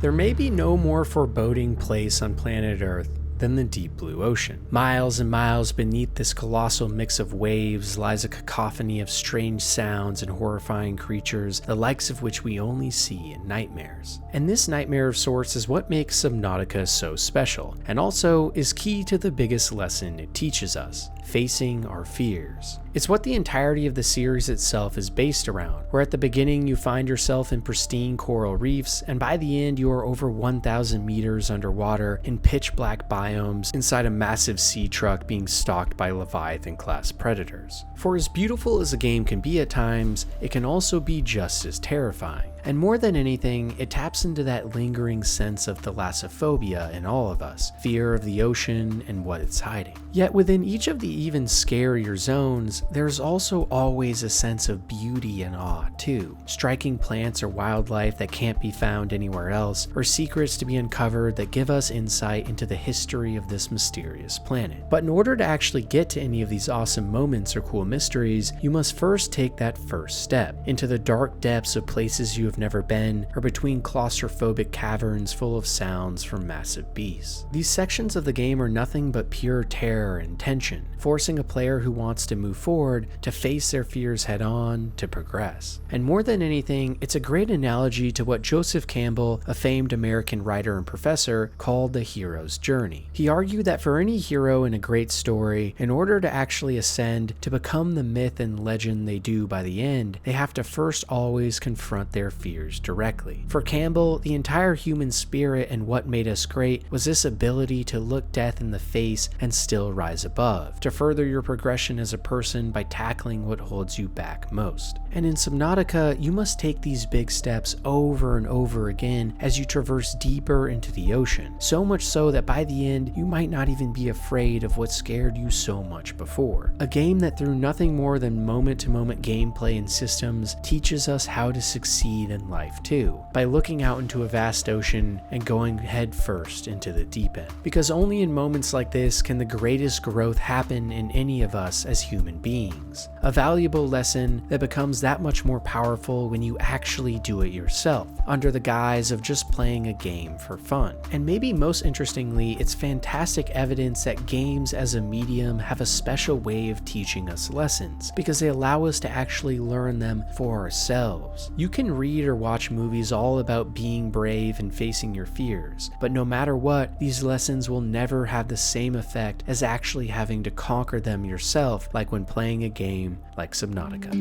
There may be no more foreboding place on planet Earth than the deep blue ocean. Miles and miles beneath this colossal mix of waves lies a cacophony of strange sounds and horrifying creatures, the likes of which we only see in nightmares. And this nightmare of sorts is what makes Subnautica so special, and also is key to the biggest lesson it teaches us: facing our fears. It's what the entirety of the series itself is based around, where at the beginning you find yourself in pristine coral reefs, and by the end you are over 1,000 meters underwater in pitch black biomes inside a massive sea truck being stalked by Leviathan-class predators. For as beautiful as a game can be at times, it can also be just as terrifying. And more than anything, it taps into that lingering sense of thalassophobia in all of us, fear of the ocean and what it's hiding. Yet within each of the even scarier zones, there's also always a sense of beauty and awe too. Striking plants or wildlife that can't be found anywhere else, or secrets to be uncovered that give us insight into the history of this mysterious planet. But in order to actually get to any of these awesome moments or cool mysteries, you must first take that first step into the dark depths of places you have never been, or between claustrophobic caverns full of sounds from massive beasts. These sections of the game are nothing but pure terror and tension, forcing a player who wants to move forward to face their fears head on, to progress. And more than anything, it's a great analogy to what Joseph Campbell, a famed American writer and professor, called the hero's journey. He argued that for any hero in a great story, in order to actually ascend, to become the myth and legend they do by the end, they have to first always confront their fears directly. For Campbell, the entire human spirit and what made us great was this ability to look death in the face and still rise above, to further your progression as a person by tackling what holds you back most. And in Subnautica, you must take these big steps over and over again as you traverse deeper into the ocean, so much so that by the end, you might not even be afraid of what scared you so much before. A game that through nothing more than moment-to-moment gameplay and systems teaches us how to succeed in life too, by looking out into a vast ocean and going head first into the deep end. Because only in moments like this can the greatest growth happen in any of us as human beings. A valuable lesson that becomes that much more powerful when you actually do it yourself, under the guise of just playing a game for fun. And maybe most interestingly, it's fantastic evidence that games as a medium have a special way of teaching us lessons, because they allow us to actually learn them for ourselves. You can read or watch movies all about being brave and facing your fears, but no matter what, these lessons will never have the same effect as actually having to conquer them yourself, like when playing a game like Subnautica.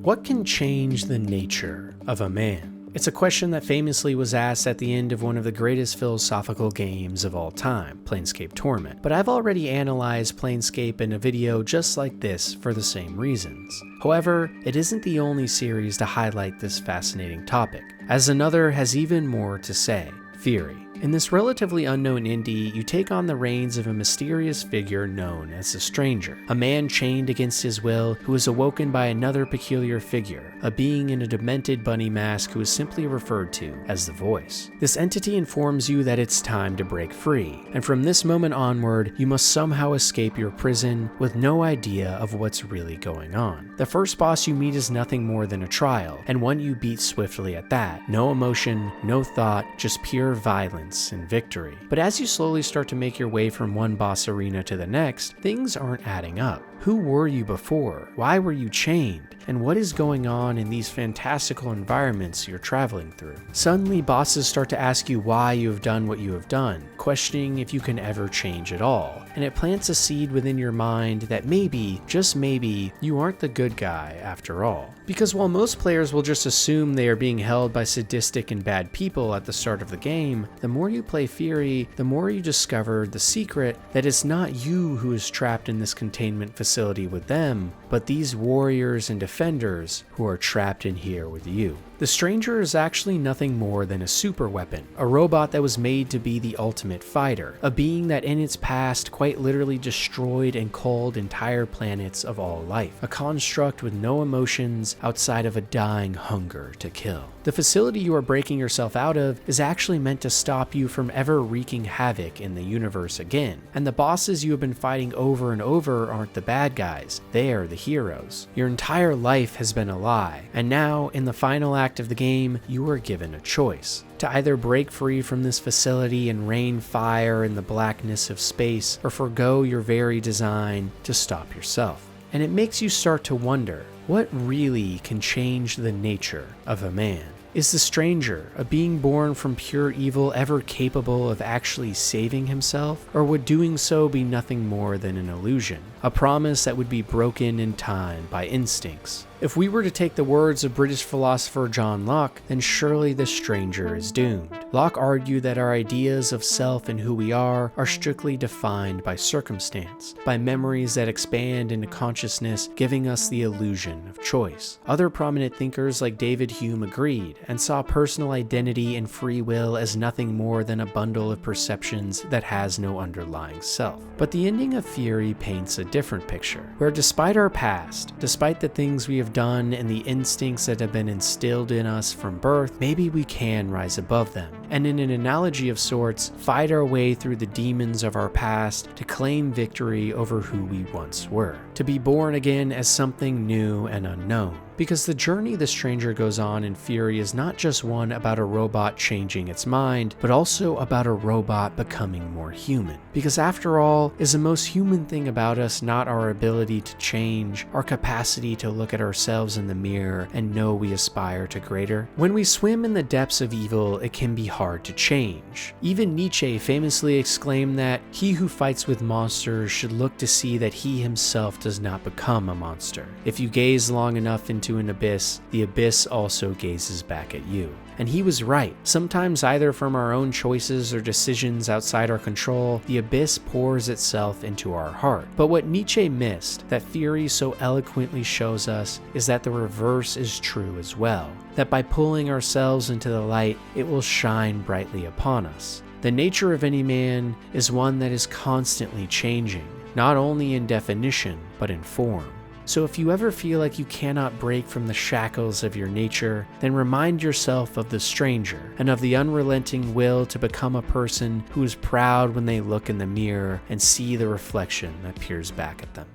What can change the nature of a man? It's a question that famously was asked at the end of one of the greatest philosophical games of all time, Planescape Torment, but I've already analyzed Planescape in a video just like this for the same reasons. However, it isn't the only series to highlight this fascinating topic, as another has even more to say: Fury. In this relatively unknown indie, you take on the reins of a mysterious figure known as the Stranger, a man chained against his will who is awoken by another peculiar figure, a being in a demented bunny mask who is simply referred to as the Voice. This entity informs you that it's time to break free, and from this moment onward, you must somehow escape your prison with no idea of what's really going on. The first boss you meet is nothing more than a trial, and one you beat swiftly at that. No emotion, no thought, just pure violence and victory. But as you slowly start to make your way from one boss arena to the next, things aren't adding up. Who were you before? Why were you chained? And what is going on in these fantastical environments you're traveling through? Suddenly, bosses start to ask you why you have done what you have done, questioning if you can ever change at all. And it plants a seed within your mind that maybe, just maybe, you aren't the good guy after all. Because while most players will just assume they are being held by sadistic and bad people at the start of the game, the more you play Fury, the more you discover the secret that it's not you who is trapped in this containment facility with them, but these warriors and defenders who are trapped in here with you. The Stranger is actually nothing more than a super weapon, a robot that was made to be the ultimate fighter, a being that in its past quite literally destroyed and culled entire planets of all life, a construct with no emotions outside of a dying hunger to kill. The facility you are breaking yourself out of is actually meant to stop you from ever wreaking havoc in the universe again, and the bosses you have been fighting over and over aren't the bad guys, they are the heroes. Your entire life has been a lie, and now, in the final act of the game, you are given a choice: to either break free from this facility and rain fire in the blackness of space, or forgo your very design to stop yourself. And it makes you start to wonder, what really can change the nature of a man? Is the Stranger, a being born from pure evil, ever capable of actually saving himself? Or would doing so be nothing more than an illusion? A promise that would be broken in time by instincts? If we were to take the words of British philosopher John Locke, then surely the Stranger is doomed. Locke argued that our ideas of self and who we are strictly defined by circumstance, by memories that expand into consciousness, giving us the illusion of choice. Other prominent thinkers like David Hume agreed, and saw personal identity and free will as nothing more than a bundle of perceptions that has no underlying self. But the ending of Fury paints a different picture, where despite our past, despite the things we have done and the instincts that have been instilled in us from birth, maybe we can rise above them. and in an analogy of sorts, fight our way through the demons of our past to claim victory over who we once were, to be born again as something new and unknown. Because the journey the stranger goes on in Fury is not just one about a robot changing its mind, but also about a robot becoming more human. Because after all, is the most human thing about us not our ability to change, our capacity to look at ourselves in the mirror and know we aspire to greater? When we swim in the depths of evil, it can be hard to change. Even Nietzsche famously exclaimed that he who fights with monsters should look to see that he himself does not become a monster. If you gaze long enough into an abyss, the abyss also gazes back at you. And he was right. Sometimes either from our own choices or decisions outside our control, the abyss pours itself into our heart. But what Nietzsche missed, that Fury so eloquently shows us, is that the reverse is true as well. That by pulling ourselves into the light, it will shine brightly upon us. The nature of any man is one that is constantly changing, not only in definition, but in form. So if you ever feel like you cannot break from the shackles of your nature, then remind yourself of the stranger and of the unrelenting will to become a person who is proud when they look in the mirror and see the reflection that peers back at them.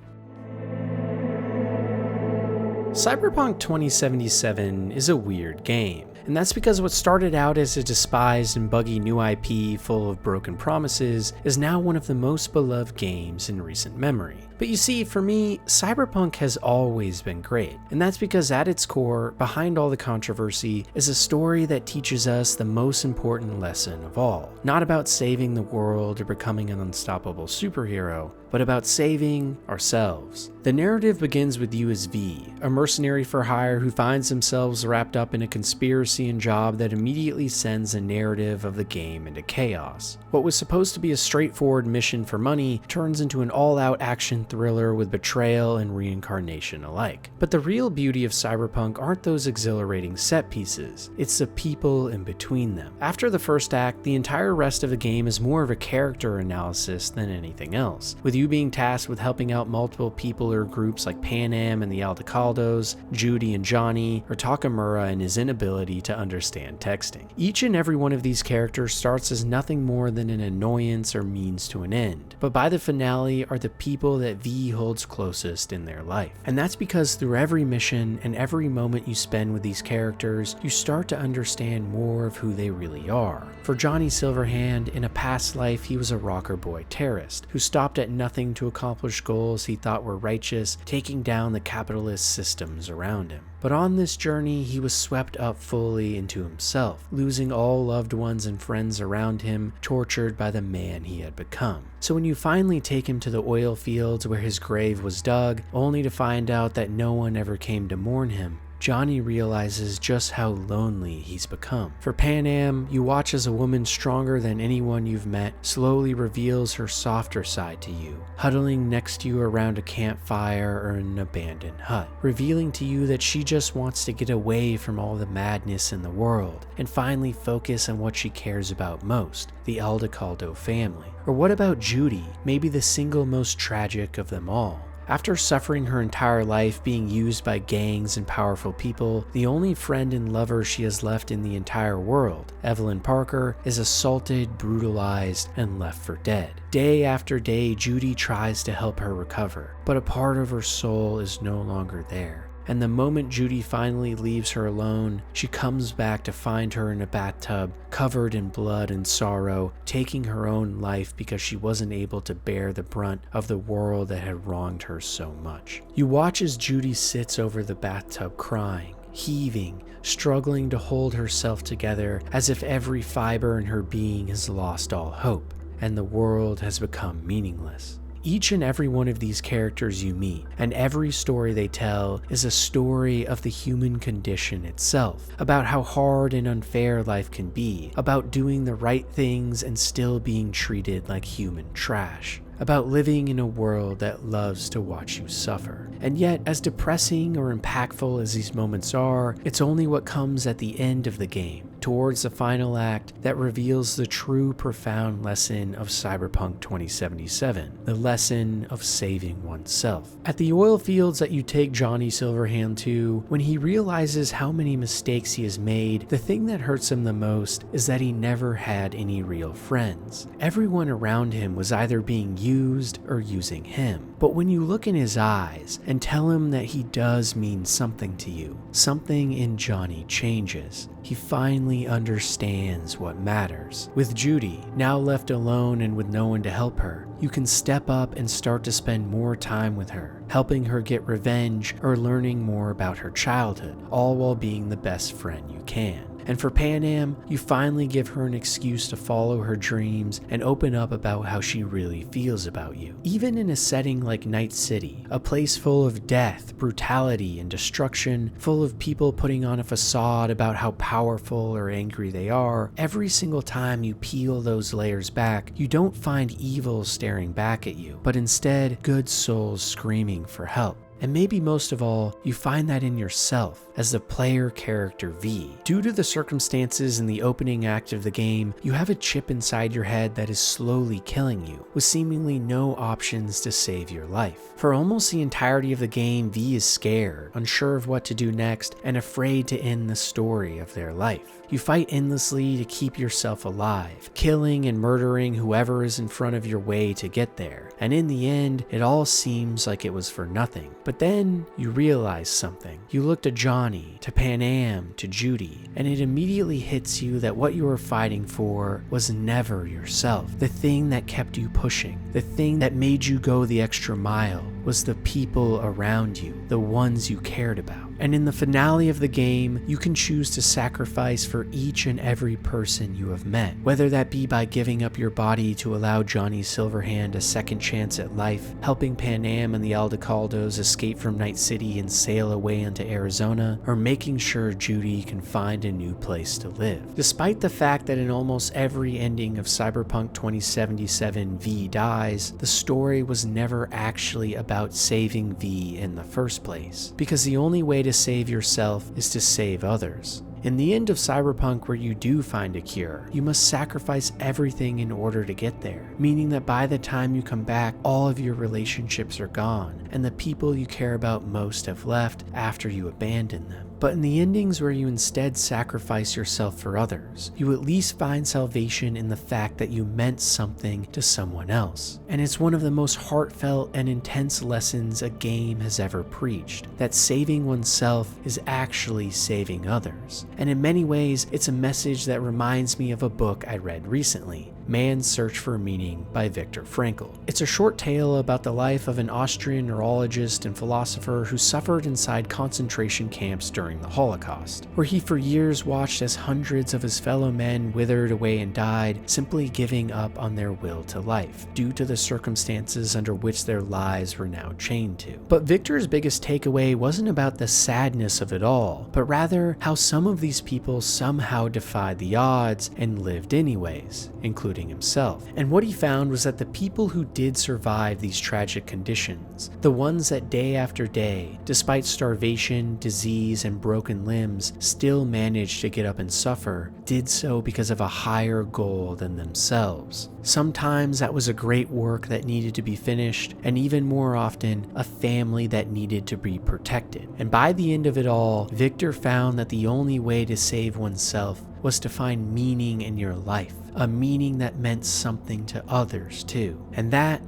Cyberpunk 2077 is a weird game. And that's because what started out as a despised and buggy new IP full of broken promises is now one of the most beloved games in recent memory. But you see, for me, Cyberpunk has always been great, and that's because at its core, behind all the controversy, is a story that teaches us the most important lesson of all. Not about saving the world or becoming an unstoppable superhero, but about saving ourselves. The narrative begins with you as V, a mercenary for hire who finds themselves wrapped up in a conspiracy and job that immediately sends the narrative of the game into chaos. What was supposed to be a straightforward mission for money turns into an all-out action thriller with betrayal and reincarnation alike. But the real beauty of Cyberpunk aren't those exhilarating set pieces, it's the people in between them. After the first act, the entire rest of the game is more of a character analysis than anything else, with you being tasked with helping out multiple people or groups like Pan Am and the Aldecaldos, Judy and Johnny, or Takamura and his inability to understand texting. Each and every one of these characters starts as nothing more than an annoyance or means to an end, but by the finale are the people that V holds closest in their life. And that's because through every mission and every moment you spend with these characters, you start to understand more of who they really are. For Johnny Silverhand, in a past life he was a rocker boy terrorist who stopped at nothing to accomplish goals he thought were righteous, taking down the capitalist systems around him. But on this journey, he was swept up fully into himself, losing all loved ones and friends around him, tortured by the man he had become. So when you finally take him to the oil fields where his grave was dug, only to find out that no one ever came to mourn him, Johnny realizes just how lonely he's become. For Pan Am, you watch as a woman stronger than anyone you've met slowly reveals her softer side to you, huddling next to you around a campfire or in an abandoned hut, revealing to you that she just wants to get away from all the madness in the world and finally focus on what she cares about most, the Aldecaldo family. Or what about Judy, maybe the single most tragic of them all? After suffering her entire life being used by gangs and powerful people, the only friend and lover she has left in the entire world, Evelyn Parker, is assaulted, brutalized, and left for dead. Day after day, Judy tries to help her recover, but a part of her soul is no longer there. And the moment Judy finally leaves her alone, she comes back to find her in a bathtub, covered in blood and sorrow, taking her own life because she wasn't able to bear the brunt of the world that had wronged her so much. You watch as Judy sits over the bathtub crying, heaving, struggling to hold herself together as if every fiber in her being has lost all hope, and the world has become meaningless. Each and every one of these characters you meet, and every story they tell, is a story of the human condition itself, about how hard and unfair life can be, about doing the right things and still being treated like human trash, about living in a world that loves to watch you suffer. And yet, as depressing or impactful as these moments are, it's only what comes at the end of the game towards the final act that reveals the true profound lesson of Cyberpunk 2077, the lesson of saving oneself. At the oil fields that you take Johnny Silverhand to, when he realizes how many mistakes he has made, the thing that hurts him the most is that he never had any real friends. Everyone around him was either being used or using him. But when you look in his eyes and tell him that he does mean something to you, something in Johnny changes. He finally understands what matters. With Judy now left alone and with no one to help her, you can step up and start to spend more time with her, helping her get revenge or learning more about her childhood, all while being the best friend you can. And for Panam, you finally give her an excuse to follow her dreams and open up about how she really feels about you. Even in a setting like Night City, a place full of death, brutality, and destruction, full of people putting on a facade about how powerful or angry they are, every single time you peel those layers back, you don't find evil staring back at you, but instead good souls screaming for help. And maybe most of all, you find that in yourself as the player character V. Due to the circumstances in the opening act of the game, you have a chip inside your head that is slowly killing you, with seemingly no options to save your life. For almost the entirety of the game, V is scared, unsure of what to do next, and afraid to end the story of their life. You fight endlessly to keep yourself alive, killing and murdering whoever is in front of your way to get there. And in the end, it all seems like it was for nothing. But then you realize something. You look to Johnny, to Panam, to Judy, and it immediately hits you that what you were fighting for was never yourself. The thing that kept you pushing, the thing that made you go the extra mile, was the people around you, the ones you cared about. And in the finale of the game, you can choose to sacrifice for each and every person you have met, whether that be by giving up your body to allow Johnny Silverhand a second chance at life, helping Panam and the Aldecaldos escape from Night City and sail away into Arizona, or making sure Judy can find a new place to live. Despite the fact that in almost every ending of Cyberpunk 2077 V dies, the story was never actually about saving V in the first place, because the only way to save yourself is to save others. In the end of Cyberpunk, where you do find a cure, you must sacrifice everything in order to get there, meaning that by the time you come back, all of your relationships are gone, and the people you care about most have left after you abandon them. But in the endings where you instead sacrifice yourself for others, you at least find salvation in the fact that you meant something to someone else. And it's one of the most heartfelt and intense lessons a game has ever preached, that saving oneself is actually saving others. And in many ways, it's a message that reminds me of a book I read recently, Man's Search for Meaning by Viktor Frankl. It's a short tale about the life of an Austrian neurologist and philosopher who suffered inside concentration camps during the Holocaust, where he for years watched as hundreds of his fellow men withered away and died, simply giving up on their will to life, due to the circumstances under which their lives were now chained to. But Victor's biggest takeaway wasn't about the sadness of it all, but rather how some of these people somehow defied the odds and lived anyways, including himself. And what he found was that the people who did survive these tragic conditions, the ones that day after day, despite starvation, disease, and broken limbs, still managed to get up and suffer, did so because of a higher goal than themselves. Sometimes that was a great work that needed to be finished, and even more often, a family that needed to be protected. And by the end of it all, Victor found that the only way to save oneself was to find meaning in your life, a meaning that meant something to others too. And that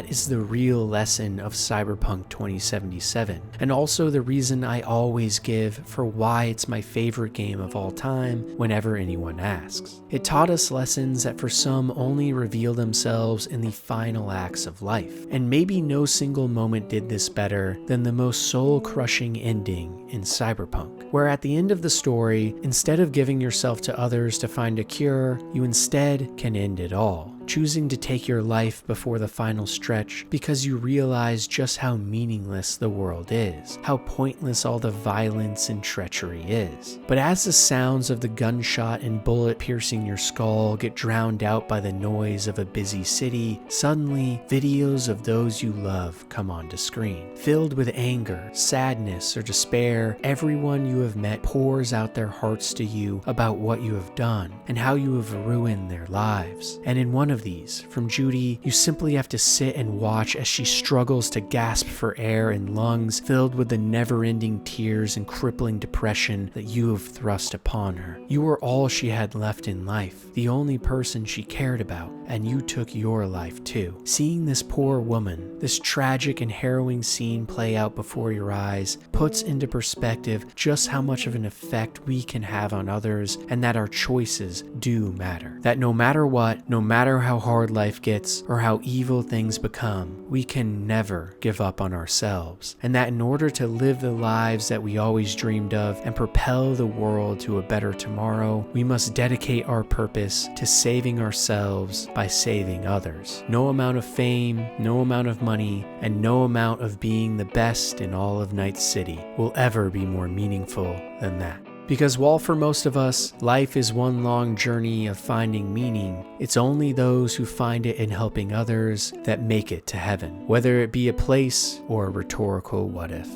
is the real lesson of Cyberpunk 2077, and also the reason I always give for why it's my favorite game of all time whenever anyone asks. It taught us lessons that for some only reveal themselves in the final acts of life, and maybe no single moment did this better than the most soul-crushing ending in Cyberpunk, where at the end of the story, instead of giving yourself to others to find a cure, you instead can end it all. choosing to take your life before the final stretch because you realize just how meaningless the world is, how pointless all the violence and treachery is. But as the sounds of the gunshot and bullet piercing your skull get drowned out by the noise of a busy city, suddenly videos of those you love come onto screen. Filled with anger, sadness, or despair, everyone you have met pours out their hearts to you about what you have done and how you have ruined their lives. And in one of these, from Judy, you simply have to sit and watch as she struggles to gasp for air in lungs filled with the never-ending tears and crippling depression that you have thrust upon her. You were all she had left in life, the only person she cared about, and you took your life too. Seeing this poor woman, this tragic and harrowing scene play out before your eyes, puts into perspective just how much of an effect we can have on others, and that our choices do matter. That no matter what, no matter how hard life gets or how evil things become, we can never give up on ourselves. And that in order to live the lives that we always dreamed of and propel the world to a better tomorrow, we must dedicate our purpose to saving ourselves by saving others. No amount of fame, no amount of money, and no amount of being the best in all of Night City will ever be more meaningful than that. Because while for most of us, life is one long journey of finding meaning, it's only those who find it in helping others that make it to heaven, whether it be a place or a rhetorical what if.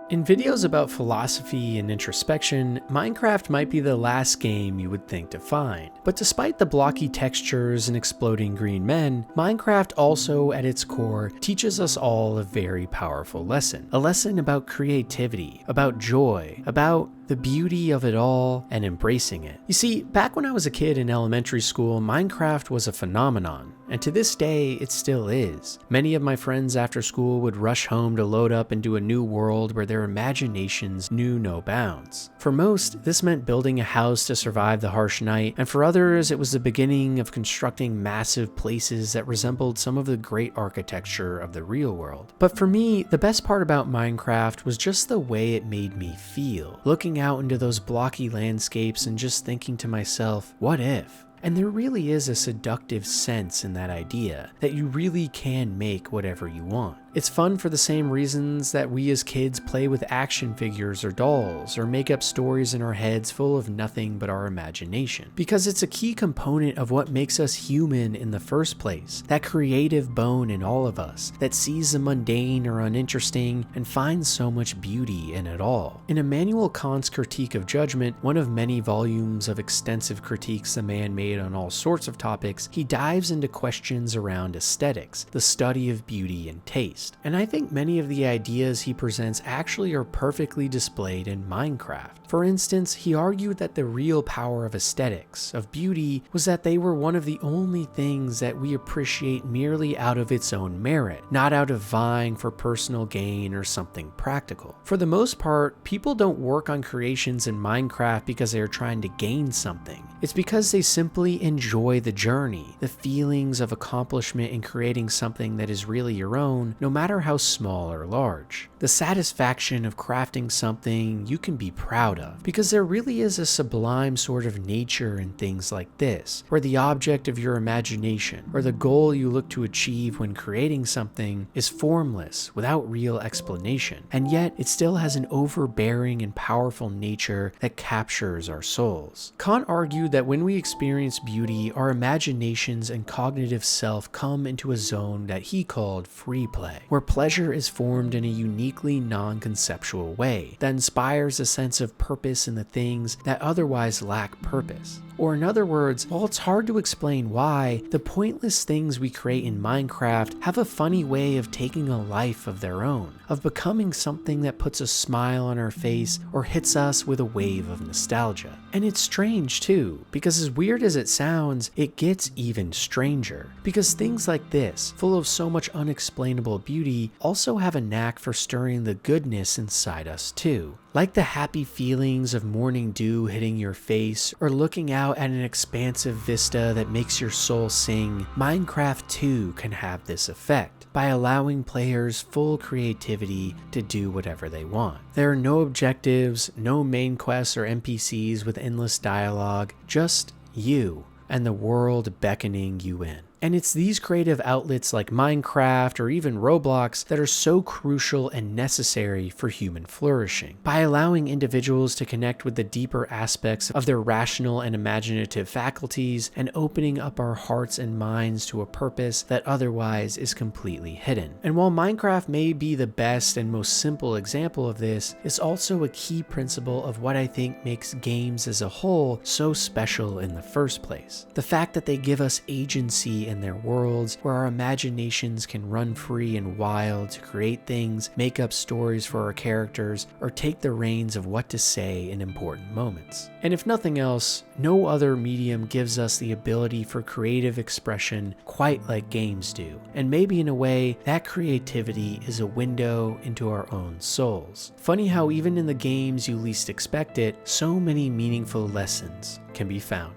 In videos about philosophy and introspection, Minecraft might be the last game you would think to find. But despite the blocky textures and exploding green men, Minecraft also at its core teaches us all a very powerful lesson. A lesson about creativity, about joy, about the beauty of it all and embracing it. You see, back when I was a kid in elementary school, Minecraft was a phenomenon, and to this day, it still is. Many of my friends after school would rush home to load up into a new world where their imaginations knew no bounds. For most, this meant building a house to survive the harsh night, and for others, it was the beginning of constructing massive places that resembled some of the great architecture of the real world. But for me, the best part about Minecraft was just the way it made me feel. Looking out into those blocky landscapes and just thinking to myself, what if? And there really is a seductive sense in that idea, that you really can make whatever you want. It's fun for the same reasons that we as kids play with action figures or dolls, or make up stories in our heads full of nothing but our imagination. Because it's a key component of what makes us human in the first place, that creative bone in all of us that sees the mundane or uninteresting and finds so much beauty in it all. In Immanuel Kant's Critique of Judgment, one of many volumes of extensive critiques the man made on all sorts of topics, he dives into questions around aesthetics, the study of beauty and taste. And I think many of the ideas he presents actually are perfectly displayed in Minecraft. For instance, he argued that the real power of aesthetics, of beauty, was that they were one of the only things that we appreciate merely out of its own merit, not out of vying for personal gain or something practical. For the most part, people don't work on creations in Minecraft because they are trying to gain something. It's because they simply enjoy the journey, the feelings of accomplishment in creating something that is really your own, no matter how small or large. The satisfaction of crafting something you can be proud of, because there really is a sublime sort of nature in things like this, where the object of your imagination, or the goal you look to achieve when creating something, is formless, without real explanation, and yet it still has an overbearing and powerful nature that captures our souls. Kant argued that when we experience beauty, our imaginations and cognitive self come into a zone that he called free play, where pleasure is formed in a uniquely non-conceptual way that inspires a sense of purpose in the things that otherwise lack purpose. Or in other words, while it's hard to explain why, the pointless things we create in Minecraft have a funny way of taking a life of their own, of becoming something that puts a smile on our face or hits us with a wave of nostalgia. And it's strange too, because as weird as it sounds, it gets even stranger. Because things like this, full of so much unexplainable beauty, also have a knack for stirring the goodness inside us too. Like the happy feelings of morning dew hitting your face, or looking out at an expansive vista that makes your soul sing, Minecraft too can have this effect, by allowing players full creativity to do whatever they want. There are no objectives, no main quests or NPCs with endless dialogue, just you and the world beckoning you in. And it's these creative outlets like Minecraft or even Roblox that are so crucial and necessary for human flourishing. By allowing individuals to connect with the deeper aspects of their rational and imaginative faculties and opening up our hearts and minds to a purpose that otherwise is completely hidden. And while Minecraft may be the best and most simple example of this, it's also a key principle of what I think makes games as a whole so special in the first place. The fact that they give us agency in their worlds where our imaginations can run free and wild to create things, make up stories for our characters, or take the reins of what to say in important moments. And if nothing else, no other medium gives us the ability for creative expression quite like games do. And maybe in a way, that creativity is a window into our own souls. Funny how even in the games you least expect it, so many meaningful lessons can be found.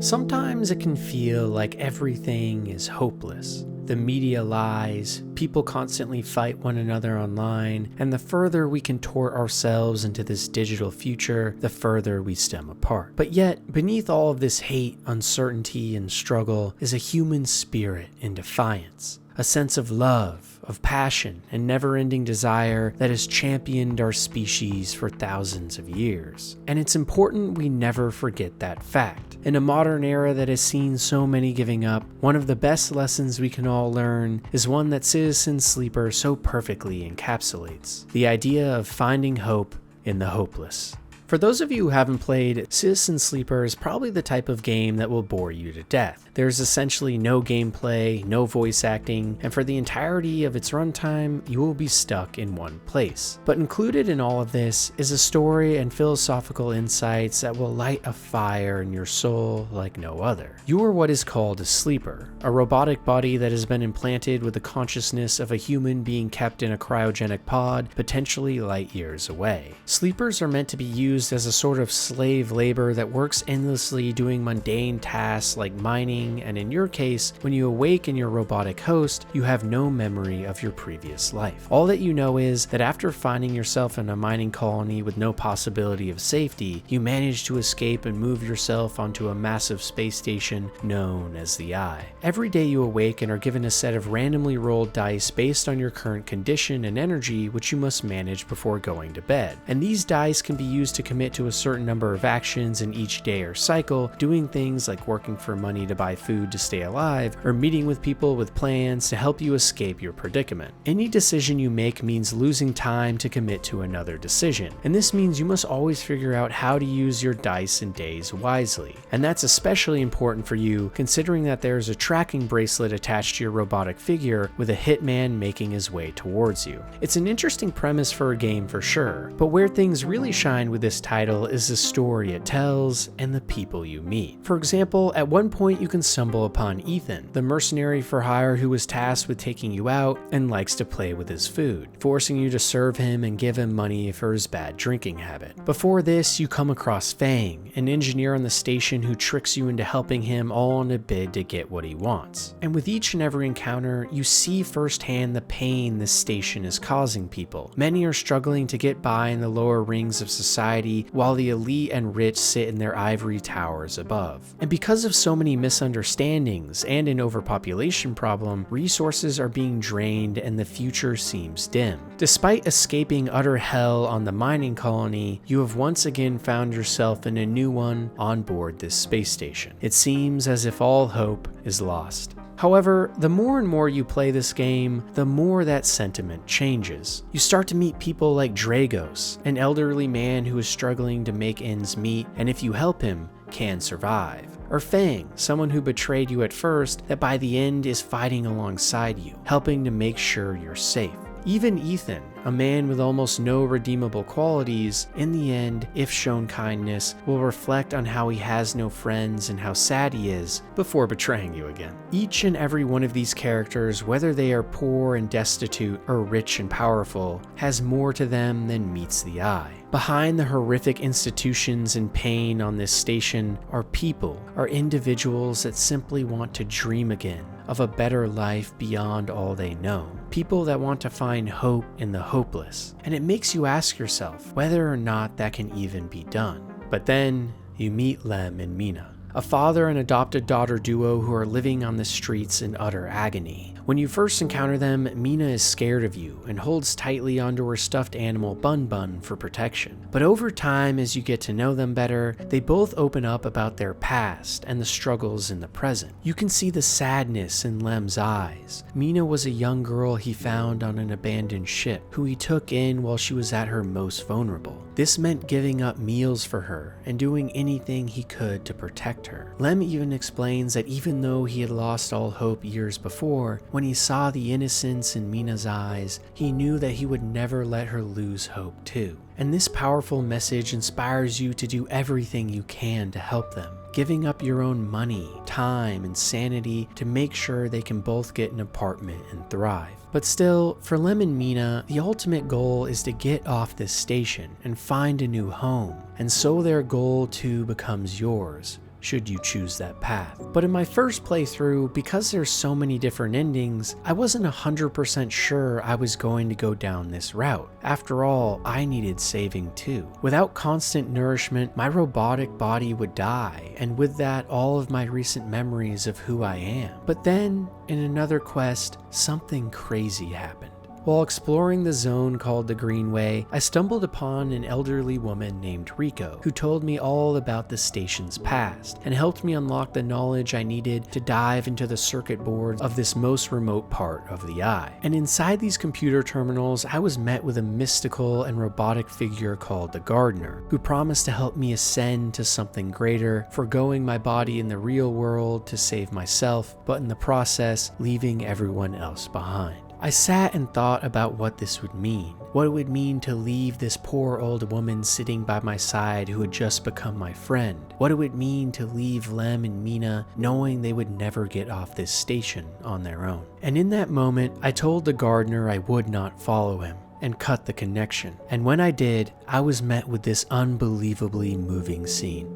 Sometimes it can feel like everything is hopeless. The media lies, people constantly fight one another online, and the further we contort ourselves into this digital future, the further we stem apart. But yet, beneath all of this hate, uncertainty, and struggle is a human spirit in defiance. A sense of love, of passion, and never-ending desire that has championed our species for thousands of years. And it's important we never forget that fact. In a modern era that has seen so many giving up, one of the best lessons we can all learn is one that Citizen Sleeper so perfectly encapsulates: the idea of finding hope in the hopeless. For those of you who haven't played, Citizen Sleeper is probably the type of game that will bore you to death. There's essentially no gameplay, no voice acting, and for the entirety of its runtime, you will be stuck in one place. But included in all of this is a story and philosophical insights that will light a fire in your soul like no other. You are what is called a sleeper, a robotic body that has been implanted with the consciousness of a human being kept in a cryogenic pod, potentially light years away. Sleepers are meant to be used as a sort of slave labor that works endlessly doing mundane tasks like mining, and in your case, when you awake in your robotic host, you have no memory of your previous life. All that you know is that after finding yourself in a mining colony with no possibility of safety, you manage to escape and move yourself onto a massive space station known as the Eye. Every day you awake and are given a set of randomly rolled dice based on your current condition and energy, which you must manage before going to bed. And these dice can be used to commit to a certain number of actions in each day or cycle, doing things like working for money to buy food to stay alive, or meeting with people with plans to help you escape your predicament. Any decision you make means losing time to commit to another decision, and this means you must always figure out how to use your dice and days wisely. And that's especially important for you, considering that there is a tracking bracelet attached to your robotic figure with a hitman making his way towards you. It's an interesting premise for a game for sure, but where things really shine with this title is the story it tells and the people you meet. For example, at one point you can stumble upon Ethan, the mercenary for hire who is tasked with taking you out and likes to play with his food, forcing you to serve him and give him money for his bad drinking habit. Before this, you come across Fang, an engineer on the station who tricks you into helping him all in a bid to get what he wants. And with each and every encounter, you see firsthand the pain this station is causing people. Many are struggling to get by in the lower rings of society, while the elite and rich sit in their ivory towers above. And because of so many misunderstandings and an overpopulation problem, resources are being drained and the future seems dim. Despite escaping utter hell on the mining colony, you have once again found yourself in a new one on board this space station. It seems as if all hope is lost. However, the more and more you play this game, the more that sentiment changes. You start to meet people like Dragos, an elderly man who is struggling to make ends meet, and if you help him, can survive. Or Fang, someone who betrayed you at first that by the end is fighting alongside you, helping to make sure you're safe. Even Ethan, a man with almost no redeemable qualities, in the end, if shown kindness, will reflect on how he has no friends and how sad he is before betraying you again. Each and every one of these characters, whether they are poor and destitute or rich and powerful, has more to them than meets the eye. Behind the horrific institutions and pain on this station are people, are individuals that simply want to dream again of a better life beyond all they know. People that want to find hope in the hopeless. And it makes you ask yourself whether or not that can even be done. But then, you meet Lem and Mina, a father and adopted daughter duo who are living on the streets in utter agony. When you first encounter them, Mina is scared of you and holds tightly onto her stuffed animal Bun Bun for protection. But over time, as you get to know them better, they both open up about their past and the struggles in the present. You can see the sadness in Lem's eyes. Mina was a young girl he found on an abandoned ship, who he took in while she was at her most vulnerable. This meant giving up meals for her and doing anything he could to protect her. Lem even explains that even though he had lost all hope years before, when he saw the innocence in Mina's eyes, he knew that he would never let her lose hope too. And this powerful message inspires you to do everything you can to help them, giving up your own money, time, and sanity to make sure they can both get an apartment and thrive. But still, for Lem and Mina, the ultimate goal is to get off this station and find a new home, and so their goal too becomes yours, should you choose that path. But in my first playthrough, because there's so many different endings, I wasn't 100% sure I was going to go down this route. After all, I needed saving too. Without constant nourishment, my robotic body would die, and with that, all of my recent memories of who I am. But then, in another quest, something crazy happened. While exploring the zone called the Greenway, I stumbled upon an elderly woman named Rico, who told me all about the station's past, and helped me unlock the knowledge I needed to dive into the circuit boards of this most remote part of the eye. And inside these computer terminals, I was met with a mystical and robotic figure called the Gardener, who promised to help me ascend to something greater, forgoing my body in the real world to save myself, but in the process, leaving everyone else behind. I sat and thought about what this would mean. What it would mean to leave this poor old woman sitting by my side who had just become my friend. What it would mean to leave Lem and Mina knowing they would never get off this station on their own. And in that moment, I told the Gardener I would not follow him and cut the connection. And when I did, I was met with this unbelievably moving scene.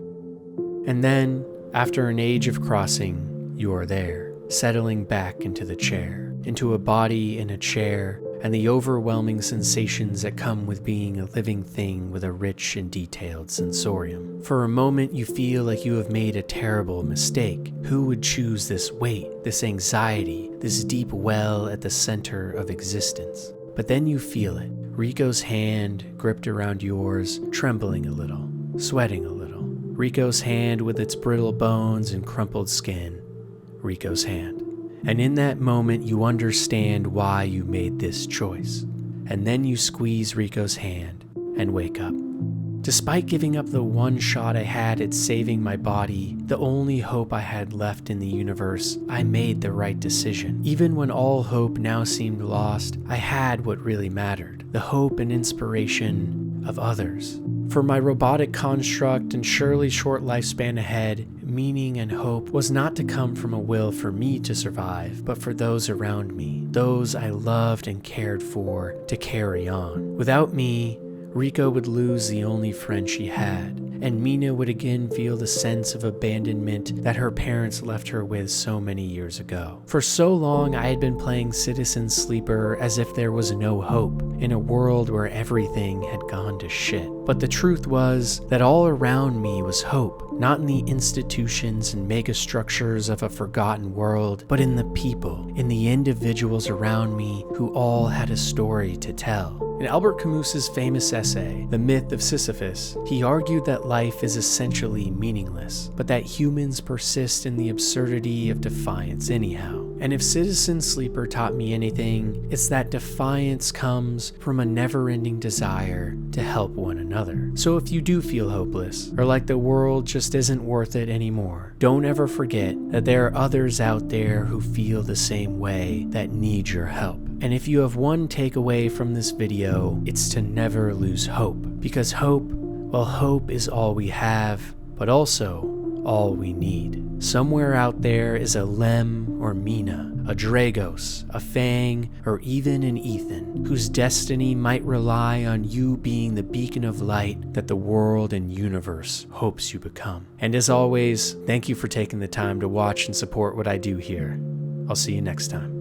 And then, after an age of crossing, you are there, settling back into the chair. Into a body in a chair, and the overwhelming sensations that come with being a living thing with a rich and detailed sensorium. For a moment, you feel like you have made a terrible mistake. Who would choose this weight, this anxiety, this deep well at the center of existence? But then you feel it. Rico's hand gripped around yours, trembling a little, sweating a little. Rico's hand with its brittle bones and crumpled skin. Rico's hand. And in that moment, you understand why you made this choice. And then you squeeze Rico's hand and wake up. Despite giving up the one shot I had at saving my body, the only hope I had left in the universe, I made the right decision. Even when all hope now seemed lost, I had what really mattered, the hope and inspiration of others. For my robotic construct and surely short lifespan ahead, meaning and hope was not to come from a will for me to survive, but for those around me, those I loved and cared for, to carry on. Without me, Rico would lose the only friend she had, and Mina would again feel the sense of abandonment that her parents left her with so many years ago. For so long, I had been playing Citizen Sleeper as if there was no hope, in a world where everything had gone to shit. But the truth was that all around me was hope, not in the institutions and megastructures of a forgotten world, but in the people, in the individuals around me who all had a story to tell. In Albert Camus's famous essay, The Myth of Sisyphus, he argued that life is essentially meaningless, but that humans persist in the absurdity of defiance anyhow. And if Citizen Sleeper taught me anything, it's that defiance comes from a never-ending desire to help one another. So if you do feel hopeless, or like the world just isn't worth it anymore, don't ever forget that there are others out there who feel the same way, that need your help. And if you have one takeaway from this video, it's to never lose hope. Because hope, well, hope is all we have, but also all we need. Somewhere out there is a Lem or Mina, a Dragos, a Fang, or even an Ethan, whose destiny might rely on you being the beacon of light that the world and universe hopes you become. And as always, thank you for taking the time to watch and support what I do here. I'll see you next time.